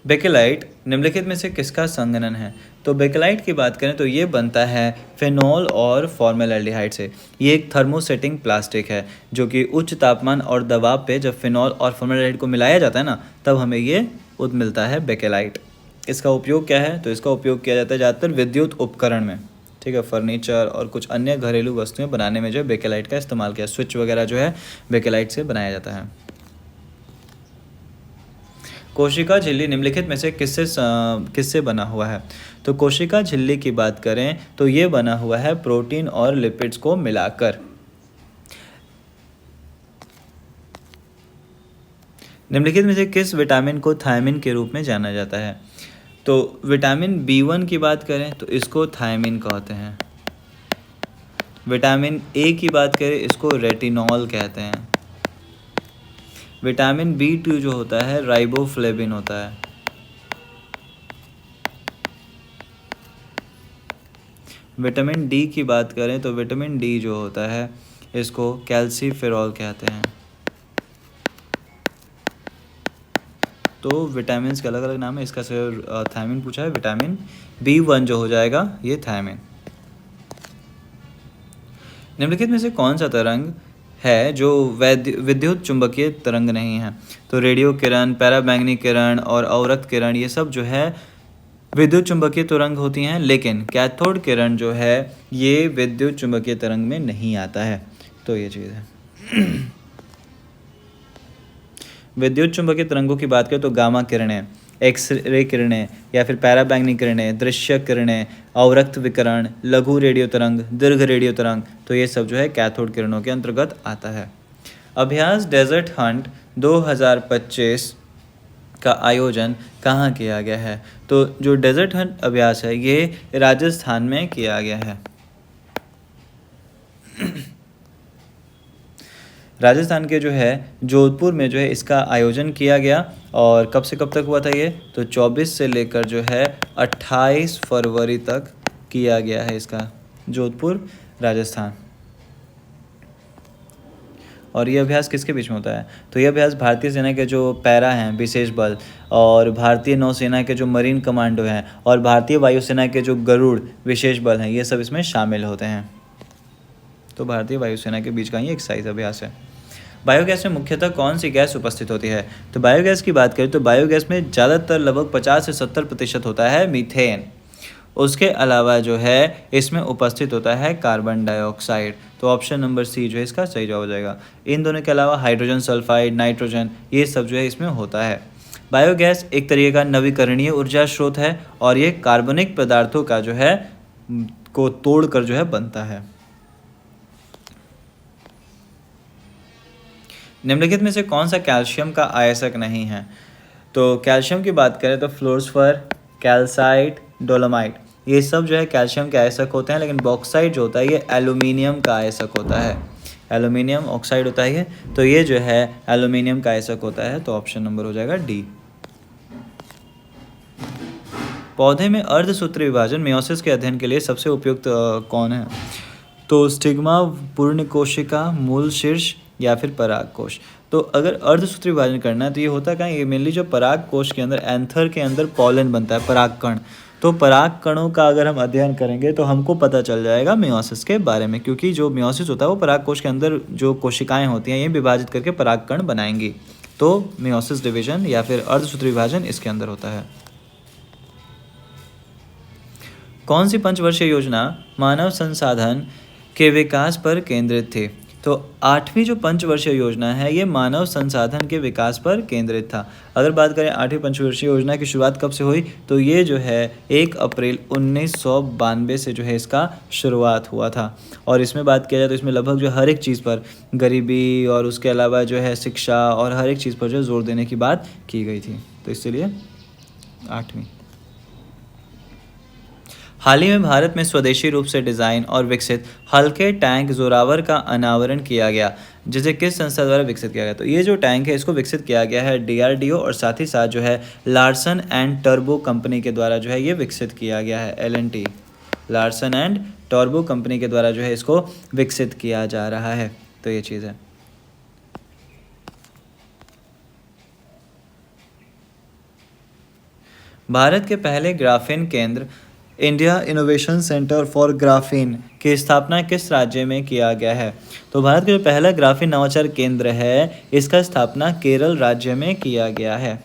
बेकेलाइट निम्नलिखित में से किसका संघनन है? तो बेकेलाइट की बात करें तो ये बनता है फेनॉल और फॉर्मेल्डिहाइड से। ये एक थर्मोसेटिंग प्लास्टिक है जो कि उच्च तापमान और दबाव पे जब फेनॉल और फॉर्मेल्डिहाइड को मिलाया जाता है ना, तब हमें ये मिलता है बेकेलाइट। इसका उपयोग क्या है? तो इसका उपयोग किया जाता है ज़्यादातर विद्युत उपकरण में, ठीक है। फर्नीचर और कुछ अन्य घरेलू वस्तुएं बनाने में जो है बेकेलाइट का इस्तेमाल किया। स्विच वगैरह जो है बेकेलाइट से बनाया जाता है। कोशिका झिल्ली निम्नलिखित में से किससे बना हुआ है? तो कोशिका झिल्ली की बात करें तो ये बना हुआ है प्रोटीन और लिपिड्स को मिलाकर। निम्नलिखित में से किस विटामिन को थायमिन के रूप में जाना जाता है? तो विटामिन B1 की बात करें तो इसको थायमिन कहते हैं। विटामिन ए की बात करें इसको रेटिनॉल कहते हैं। विटामिन B2 जो होता है राइबोफ्लेविन होता है। विटामिन डी की बात करें तो विटामिन डी जो होता है इसको कैल्सीफेरॉल कहते हैं। तो विटामिन के अलग अलग नाम है, इसका सिर्फ थायमिन पूछा है। विटामिन B1 जो हो जाएगा ये थायमिन। निम्नलिखित में से कौन सा तरंग है जो विद्युत चुंबकीय तरंग नहीं है? तो रेडियो किरण, पैराबैंगनी किरण और अवरक्त किरण ये सब जो है विद्युत चुंबकीय तरंग होती हैं, लेकिन कैथोड किरण जो है ये विद्युत चुंबकीय तरंग में नहीं आता है। तो ये चीज़ है। विद्युत चुंबकीय तरंगों की बात करें तो गामा किरणें, एक्स रे किरणें या फिर पैराबैंगनी किरणें, दृश्य किरणें, अवरक्त विकिरण, लघु रेडियो तरंग, दीर्घ रेडियो तरंग, तो ये सब जो है कैथोड किरणों के अंतर्गत आता है। अभ्यास डेजर्ट हंट 2025 का आयोजन कहाँ किया गया है? तो जो डेजर्ट हंट अभ्यास है ये राजस्थान में किया गया है। राजस्थान के जो है जोधपुर में जो है इसका आयोजन किया गया। और कब से कब तक हुआ था ये? तो 24 से लेकर जो है 28 फरवरी तक किया गया है इसका, जोधपुर राजस्थान। और ये अभ्यास किसके बीच में होता है? तो ये अभ्यास भारतीय सेना के जो पैरा हैं विशेष बल, और भारतीय नौसेना के जो मरीन कमांडो हैं, और भारतीय वायुसेना के जो गरुड़ विशेष बल हैं, ये सब इसमें शामिल होते हैं। तो भारतीय वायुसेना के बीच का ही एक्सरसाइज अभ्यास है। बायोगैस में मुख्यतः कौन सी गैस उपस्थित होती है? तो बायोगैस की बात करें तो बायोगैस में ज़्यादातर लगभग 50 से 70% होता है मीथेन। उसके अलावा जो है इसमें उपस्थित होता है कार्बन डाइऑक्साइड। तो ऑप्शन नंबर सी जो है इसका सही जवाब हो जाएगा। इन दोनों के अलावा हाइड्रोजन सल्फाइड, नाइट्रोजन, ये सब जो है इसमें होता है। बायोगैस एक तरीके का नवीकरणीय ऊर्जा स्रोत है और ये कार्बनिक पदार्थों का जो है को तोड़कर जो है बनता है। निम्नलिखित में से कौन सा कैल्शियम का आयसक नहीं है? तो कैल्शियम की बात करें तो फ्लोर्सफर, कैल्साइट, डोलोमाइट, ये सब जो है कैल्शियम के आयसक होते हैं, लेकिन बॉक्साइट जो होता है ये एल्यूमिनियम का आयसक होता है। एल्यूमिनियम ऑक्साइड होता है ये, तो ये जो है एल्यूमिनियम का आयसक होता है। तो ऑप्शन नंबर हो जाएगा डी। पौधे में अर्धसूत्री विभाजन मेयोसिस के अध्ययन के लिए सबसे उपयुक्त कौन है? तो स्टिग्मा, पूर्ण कोशिका, मूल शीर्ष या फिर पराग कोश। तो अगर अर्धसूत्री विभाजन करना है तो ये होता है ये मेनली जो पराग कोश के अंदर, एंथर के अंदर पॉलन बनता है, पराग कण। तो पराग कणों का अगर हम अध्ययन करेंगे तो हमको पता चल जाएगा मेयोसिस के बारे में, क्योंकि जो मेयोसिस होता है वो पराग कोश के अंदर जो कोशिकाएं होती हैं ये विभाजित करके पराग कण बनाएंगी। तो मेयोसिस डिवीजन या फिर अर्धसूत्री विभाजन इसके अंदर होता है। कौन सी पंचवर्षीय योजना मानव संसाधन के विकास पर केंद्रित थी? तो 8वीं जो पंचवर्षीय योजना है ये मानव संसाधन के विकास पर केंद्रित था। अगर बात करें 8वीं पंचवर्षीय योजना की शुरुआत कब से हुई, तो ये जो है 1 अप्रैल 1992 से जो है इसका शुरुआत हुआ था। और इसमें बात किया जाए तो इसमें लगभग जो हर एक चीज़ पर, गरीबी और उसके अलावा जो है शिक्षा और हर एक चीज़ पर जो जोर देने की बात की गई थी। तो इसलिए 8वीं। हाल ही में भारत में स्वदेशी रूप से डिज़ाइन और विकसित हल्के टैंक जोरावर का अनावरण किया गया, जिसे किस संस्था द्वारा विकसित किया गया? तो ये जो टैंक है इसको विकसित किया गया है DRDO और साथ ही साथ जो है लार्सन एंड टर्बो कंपनी के द्वारा जो है ये विकसित किया गया है। LNT, Larsen and turbo company के द्वारा जो है इसको विकसित किया जा रहा है। तो ये चीज़ है। भारत के पहले ग्राफीन केंद्र India innovation centre for graphene की स्थापना किस राज्य में किया गया है? तो भारत का जो पहला ग्राफीन नवाचार केंद्र है इसका स्थापना केरल राज्य में किया गया है।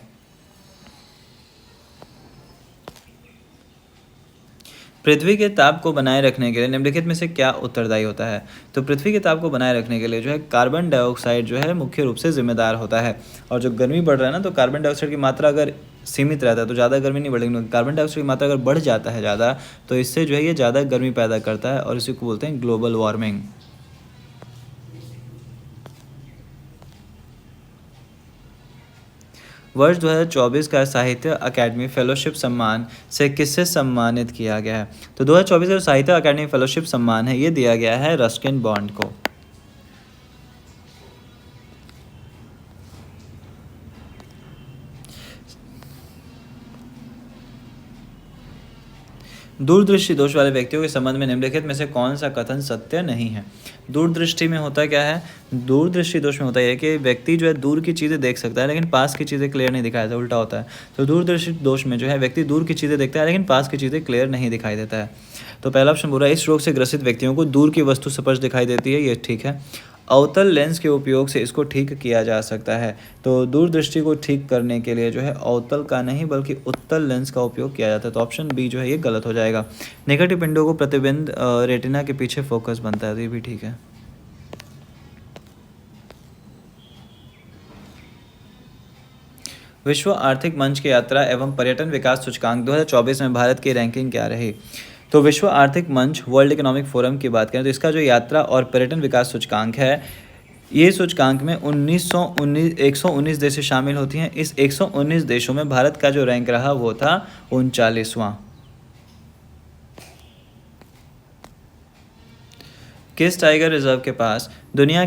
पृथ्वी के ताप को बनाए रखने के लिए निम्नलिखित में से क्या उत्तरदायी होता है? तो पृथ्वी के ताप को बनाए रखने के लिए जो है कार्बन डाइऑक्साइड जो है मुख्य रूप से जिम्मेदार होता है। और जो गर्मी बढ़ रहा है ना, तो कार्बन डाइऑक्साइड की मात्रा अगर सीमित रहता है तो ज़्यादा गर्मी नहीं बढ़ेगी। कार्बन डाइऑक्साइड की मात्रा अगर बढ़ जाता है ज़्यादा तो इससे जो है ये ज़्यादा गर्मी पैदा करता है और इसी को बोलते हैं ग्लोबल वार्मिंग। वर्ष 2024 का साहित्य अकादमी फेलोशिप सम्मान से किससे सम्मानित किया गया है? तो 2024 का साहित्य अकादमी फेलोशिप सम्मान है, ये दिया गया है रस्किन बॉन्ड को। दूरदृष्टि दोष वाले व्यक्तियों के संबंध में निम्नलिखित में से कौन सा कथन सत्य नहीं है? दूरदृष्टि में होता क्या है? दूरदृष्टि दोष में होता है कि व्यक्ति जो है दूर की चीज़ें देख सकता है लेकिन पास की चीज़ें क्लियर नहीं दिखाई देता, उल्टा होता है। तो दूरदृष्टि दोष में जो है व्यक्ति दूर की चीज़ें देखता है लेकिन पास की चीज़ें क्लियर नहीं दिखाई देता है। तो पहला ऑप्शन बोला, इस रोग से ग्रसित व्यक्तियों को दूर की वस्तु स्पष्ट दिखाई देती है, ये ठीक है। अवतल लेंस के उपयोग से इसको ठीक किया जा सकता है। तो दूरदृष्टि को ठीक करने के लिए जो है अवतल का नहीं बल्कि उत्तल लेंस का उपयोग किया जाता है। तो ऑप्शन बी जो है ये गलत हो जाएगा। निकट पिंडों को प्रतिबिंब रेटिना के पीछे फोकस बनता है, तो ये भी ठीक है। विश्व आर्थिक मंच की यात्रा एवं पर्यटन विकास सूचकांक 2024 में भारत की रैंकिंग क्या रही? तो विश्व आर्थिक मंच वर्ल्ड इकोनॉमिक फोरम की बात करें तो इसका जो यात्रा और पर्यटन विकास सूचकांक है, ये सूचकांक में 119 देशें शामिल होती हैं। इस 119 देशों में भारत का जो रैंक रहा वो था 39वां। किस टाइगर रिजर्व के पास दुनिया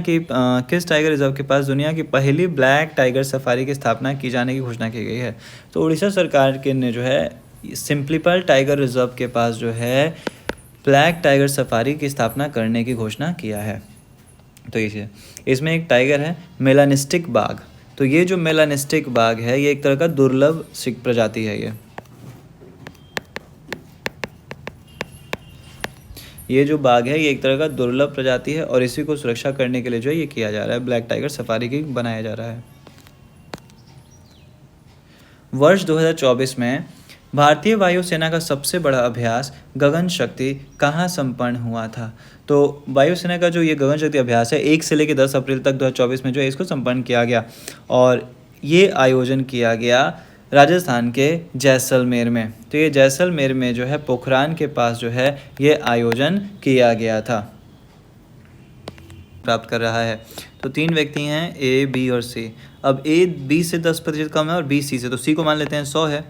की पहली ब्लैक टाइगर सफारी की स्थापना की जाने की घोषणा की गई है? तो उड़ीसा सरकार के ने जो है सिंपलीपल टाइगर रिजर्व के पास जो है ब्लैक टाइगर सफारी की स्थापना करने की घोषणा किया है। तो ये इसमें एक टाइगर है मेलानिस्टिक बाघ। तो ये जो मेलानिस्टिक बाघ है ये एक तरह का दुर्लभ प्रजाति है। ये जो बाघ है ये एक तरह का दुर्लभ प्रजाति है और इसी को सुरक्षा करने के लिए जो है ये किया जा रहा है, ब्लैक टाइगर सफारी की बनाया जा रहा है। वर्ष 2024 में भारतीय वायुसेना का सबसे बड़ा अभ्यास गगन शक्ति कहाँ संपन्न हुआ था? तो वायुसेना का जो ये गगन शक्ति अभ्यास है 1 से लेकर 10 अप्रैल तक 2024 में जो है इसको संपन्न किया गया और ये आयोजन किया गया राजस्थान के जैसलमेर में। तो ये जैसलमेर में जो है पोखरान के पास जो है ये आयोजन किया गया था। प्राप्त कर रहा है तो 3 व्यक्ति हैं ए, बी और सी। अब ए बी से 10% कम है और बी सी से, तो सी को मान लेते हैं 100 है।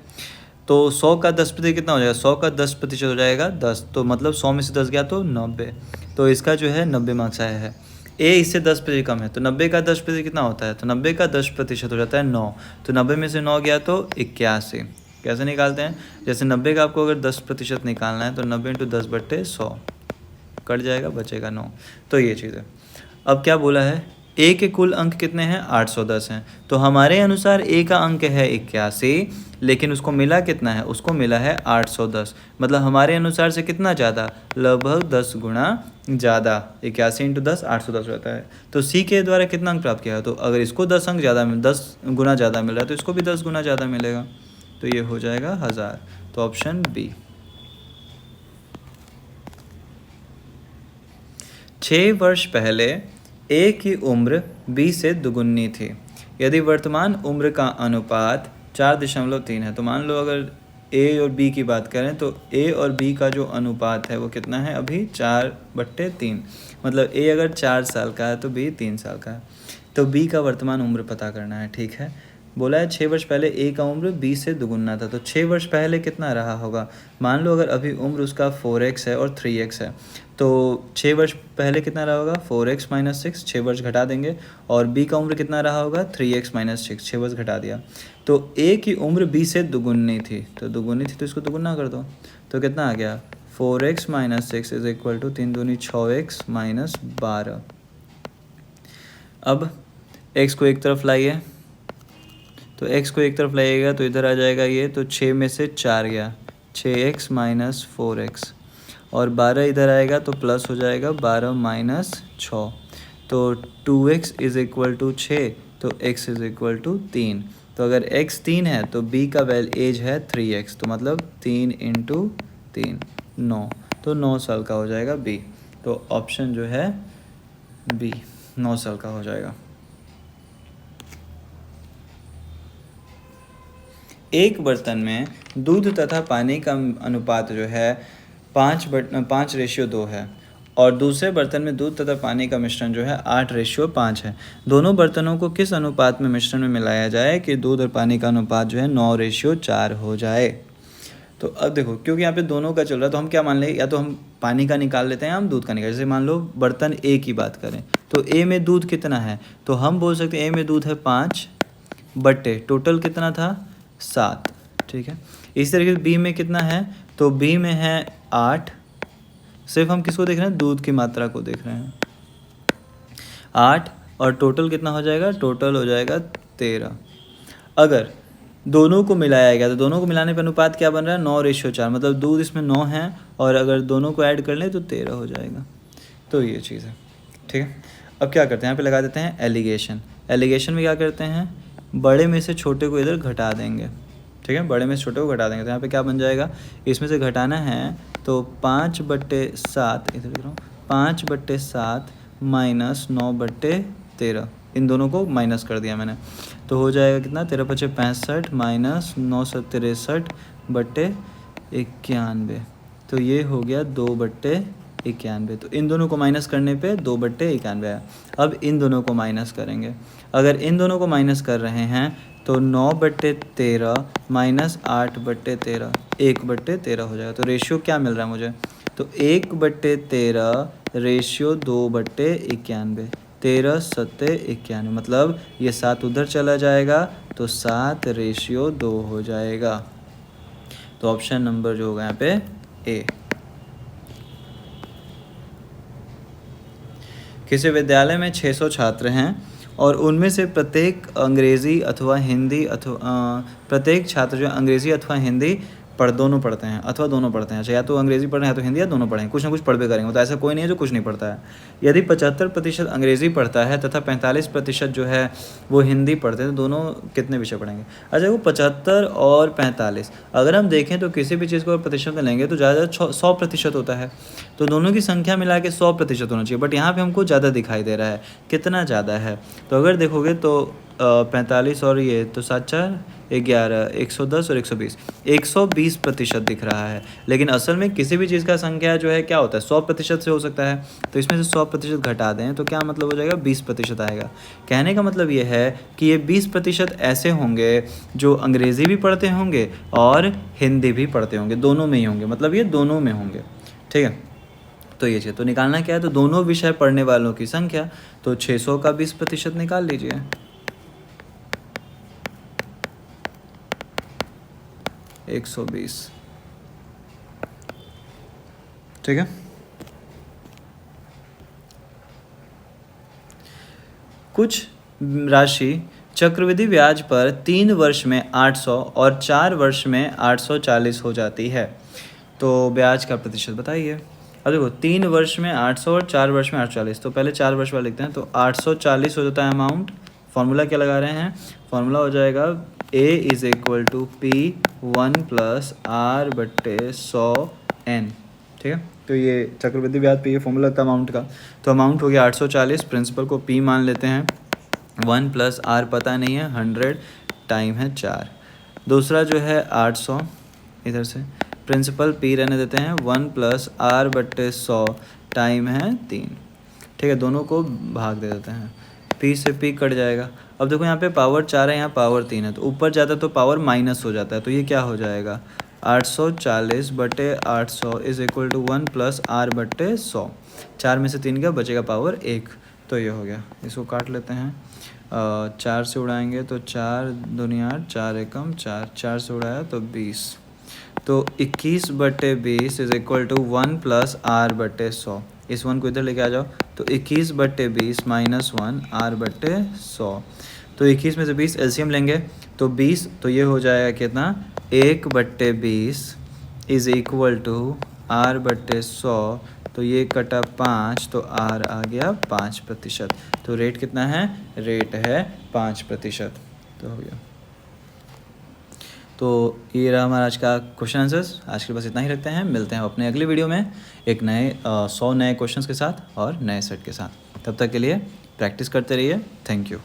तो 100 का 10% कितना हो जाएगा? 100 का 10% हो जाएगा 10, तो मतलब 100 में से 10 गया तो 90। तो इसका जो है 90 मार्क्स आया है। ए इससे 10% कम है तो 90 का 10% कितना होता है? तो 90 का 10% हो जाता है 9। तो 90 में से 9 गया तो 81। कैसे निकालते हैं? जैसे 90 का आपको अगर 10% निकालना है तो 90 × 10/100 कट जाएगा, बचेगा 9। तो ये चीज़ है। अब क्या बोला है? ए के कुल अंक कितने हैं? 810 हैं। तो हमारे अनुसार ए का अंक है 81 लेकिन उसको मिला कितना है? उसको मिला है 810। मतलब हमारे अनुसार से कितना ज़्यादा? लगभग 10 गुना ज़्यादा। 81 × 10 810 रहता है। तो सी के द्वारा कितना अंक प्राप्त किया? तो अगर इसको 10 गुना ज़्यादा मिल रहा है तो इसको भी 10 गुना ज़्यादा मिलेगा, तो ये हो जाएगा 1000। तो ऑप्शन बी। 6 वर्ष पहले ए की उम्र बी से दुगुनी थी। यदि वर्तमान उम्र का अनुपात 4.3 है, तो मान लो अगर ए और बी की बात करें तो ए और बी का जो अनुपात है वो कितना है अभी? 4/3। मतलब ए अगर 4 साल का है तो बी 3 साल का है। तो बी का वर्तमान उम्र पता करना है, ठीक है। बोला है 6 वर्ष पहले ए का उम्र बी से दुगुना था, तो 6 वर्ष पहले कितना रहा होगा? मान लो अगर अभी उम्र उसका 4x है और 3x है, तो 6 वर्ष पहले कितना रहा होगा? 4x - 6, 6 वर्ष घटा देंगे। और बी का उम्र कितना रहा होगा? 3x - 6, 6 वर्ष घटा दिया। तो ए की उम्र बी से दुगुनी थी, तो इसको दुगुना कर दो, तो कितना आ गया? 4x - 6 = 3 दूनी 6x - 12। अब x को एक तरफ लाइए, तो x को एक तरफ लाइएगा तो इधर आ जाएगा ये, तो 6 में से 4 गया, 6x - 4x। और 12 इधर आएगा तो प्लस हो जाएगा 12 - 6। तो 2x = 6, तो x = 3। तो अगर x 3 है तो b का एज है 3x, तो मतलब 3 × 3 9, तो 9 साल का हो जाएगा b। तो ऑप्शन जो है b 9 साल का हो जाएगा। एक बर्तन में दूध तथा पानी का अनुपात जो है 5:2 है और दूसरे बर्तन में दूध तथा पानी का मिश्रण जो है 8:5 है। दोनों बर्तनों को किस अनुपात में मिश्रण में मिलाया जाए कि दूध और पानी का अनुपात जो है 9:4 हो जाए। तो अब देखो, क्योंकि यहाँ पे दोनों का चल रहा है तो हम क्या मान लें, या तो हम पानी का निकाल लेते हैं या हम दूध का निकाल। जैसे मान लो बर्तन ए की बात करें तो ए में दूध कितना है, तो हम बोल सकते हैं ए में दूध है 5 बट्टे टोटल कितना था 7, ठीक है। इस तरीके से बी में कितना है, तो बी में है 8। सिर्फ हम किसको देख रहे हैं, दूध की मात्रा को देख रहे हैं, 8 और टोटल कितना हो जाएगा, टोटल हो जाएगा 13। अगर दोनों को मिलाया गया तो दोनों को मिलाने पर अनुपात क्या बन रहा है 9:4, मतलब दूध इसमें 9 है और अगर दोनों को ऐड कर लें तो 13 हो जाएगा। तो ये चीज़ है, ठीक है। अब क्या करते हैं, यहाँ पे लगा देते हैं एलिगेशन। एलिगेशन में क्या करते हैं, बड़े में से छोटे को इधर घटा देंगे, ठीक है, बड़े में से छोटे को घटा देंगे। तो यहाँ पे क्या बन जाएगा, इसमें से घटाना है तो 5/7, इधर लिख रहा हूँ 5/7 माइनस 9/13, इन दोनों को माइनस कर दिया मैंने, तो हो जाएगा कितना 13×5 65 माइनस 963/91, तो ये हो गया 2/91। तो इन दोनों को माइनस करने पे 2/91 आया। अब इन दोनों को माइनस करेंगे, अगर इन दोनों को माइनस कर रहे हैं तो 9/13 माइनस 8/13 1/13 हो जाएगा। तो रेशियो क्या मिल रहा है मुझे, तो 1/13 रेशियो 2/91, 13×7=91, मतलब ये 7 उधर चला जाएगा तो 7:2 हो जाएगा। तो ऑप्शन नंबर जो होगा यहाँ पे ए। किसी विद्यालय में 600 छात्र हैं और उनमें से प्रत्येक अंग्रेज़ी अथवा हिंदी प्रत्येक छात्र जो अंग्रेज़ी अथवा हिंदी दोनों पढ़ते हैं अथवा दोनों पढ़ते हैं। अच्छा, या तो अंग्रेज़ी पढ़ रहे हैं या तो हिंदी, या दोनों पढ़ें, कुछ ना कुछ पढ़ भी करेंगे। तो ऐसा कोई नहीं है जो कुछ नहीं पढ़ता है। यदि 75% अंग्रेज़ी पढ़ता है तथा 45% जो है वो हिंदी पढ़ते हैं, तो दोनों कितने विषय पढ़ेंगे। अच्छा, वो 75 और 45 अगर हम देखें तो किसी भी चीज़ को प्रतिशत में लेंगे तो ज़्यादा 100% होता है, तो दोनों की संख्या मिला के 100% होना चाहिए। बट यहाँ पर हमको ज़्यादा दिखाई दे रहा है, कितना ज़्यादा है, तो अगर देखोगे तो 45 और ये तो 7×4 11, 110 और 120, 120% दिख रहा है। लेकिन असल में किसी भी चीज़ का संख्या जो है क्या होता है 100% से हो सकता है, तो इसमें से 100% घटा दें तो क्या मतलब हो जाएगा 20% आएगा। कहने का मतलब ये है कि ये 20% ऐसे होंगे जो अंग्रेज़ी भी पढ़ते होंगे और हिंदी भी पढ़ते होंगे, दोनों में ही होंगे, मतलब ये दोनों में होंगे, ठीक है। तो ये चीज़ तो निकालना क्या है, तो दोनों विषय पढ़ने वालों की संख्या, तो 600 का 20% निकाल लीजिए, 120, ठीक है। कुछ राशि चक्रवृद्धि ब्याज पर 3 वर्ष में 800 और 4 वर्ष में 840 हो जाती है, तो ब्याज का प्रतिशत बताइए। अब देखो 3 वर्ष में 800 और 4 वर्ष में 840, तो पहले 4 वर्ष वाला लिखते हैं, तो 840 हो जाता है अमाउंट। फॉर्मूला क्या लगा रहे हैं, फॉर्मूला हो जाएगा A = P1 + R/100N, ठीक है। तो ये चक्रवृद्धि ब्याज पे ये फॉर्मूला था अमाउंट का, तो अमाउंट हो गया 840, प्रिंसिपल को P मान लेते हैं, 1 + R पता नहीं है, 100 टाइम है 4। दूसरा जो है 800, इधर से प्रिंसिपल P रहने देते हैं, 1 + R/100 टाइम है 3, ठीक है। दोनों को भाग दे देते हैं, P से P कट जाएगा। अब देखो यहाँ पे पावर 4 है, यहाँ पावर 3 है, तो ऊपर जाता है तो पावर माइनस हो जाता है, तो ये क्या हो जाएगा 840/800 = 1 + R/100, 4 में से 3 का बचेगा पावर 1, तो ये हो गया। इसको काट लेते हैं, 4 से उड़ाएंगे तो 4 दूनी 8, 4 एकम 4, 4 से उड़ाया तो 20, तो 21/20 = 1 + R/100। इस 1 को इधर लेके आ जाओ, तो 21/20 - 1 R/100, तो 21 में से 20 एलसीएम लेंगे तो 20, तो ये हो जाएगा कितना 1/20 = R/100, तो ये कटा 5, तो R आ गया 5%, तो रेट कितना है, रेट है 5%, तो हो गया। तो ये रहा हमारा आज का क्वेश्चन आंसर्स। आज के बस इतना ही रखते हैं, मिलते हैं अपने अगले वीडियो में एक नए 100 नए क्वेश्चंस के साथ और नए सेट के साथ। तब तक के लिए प्रैक्टिस करते रहिए। Thank you.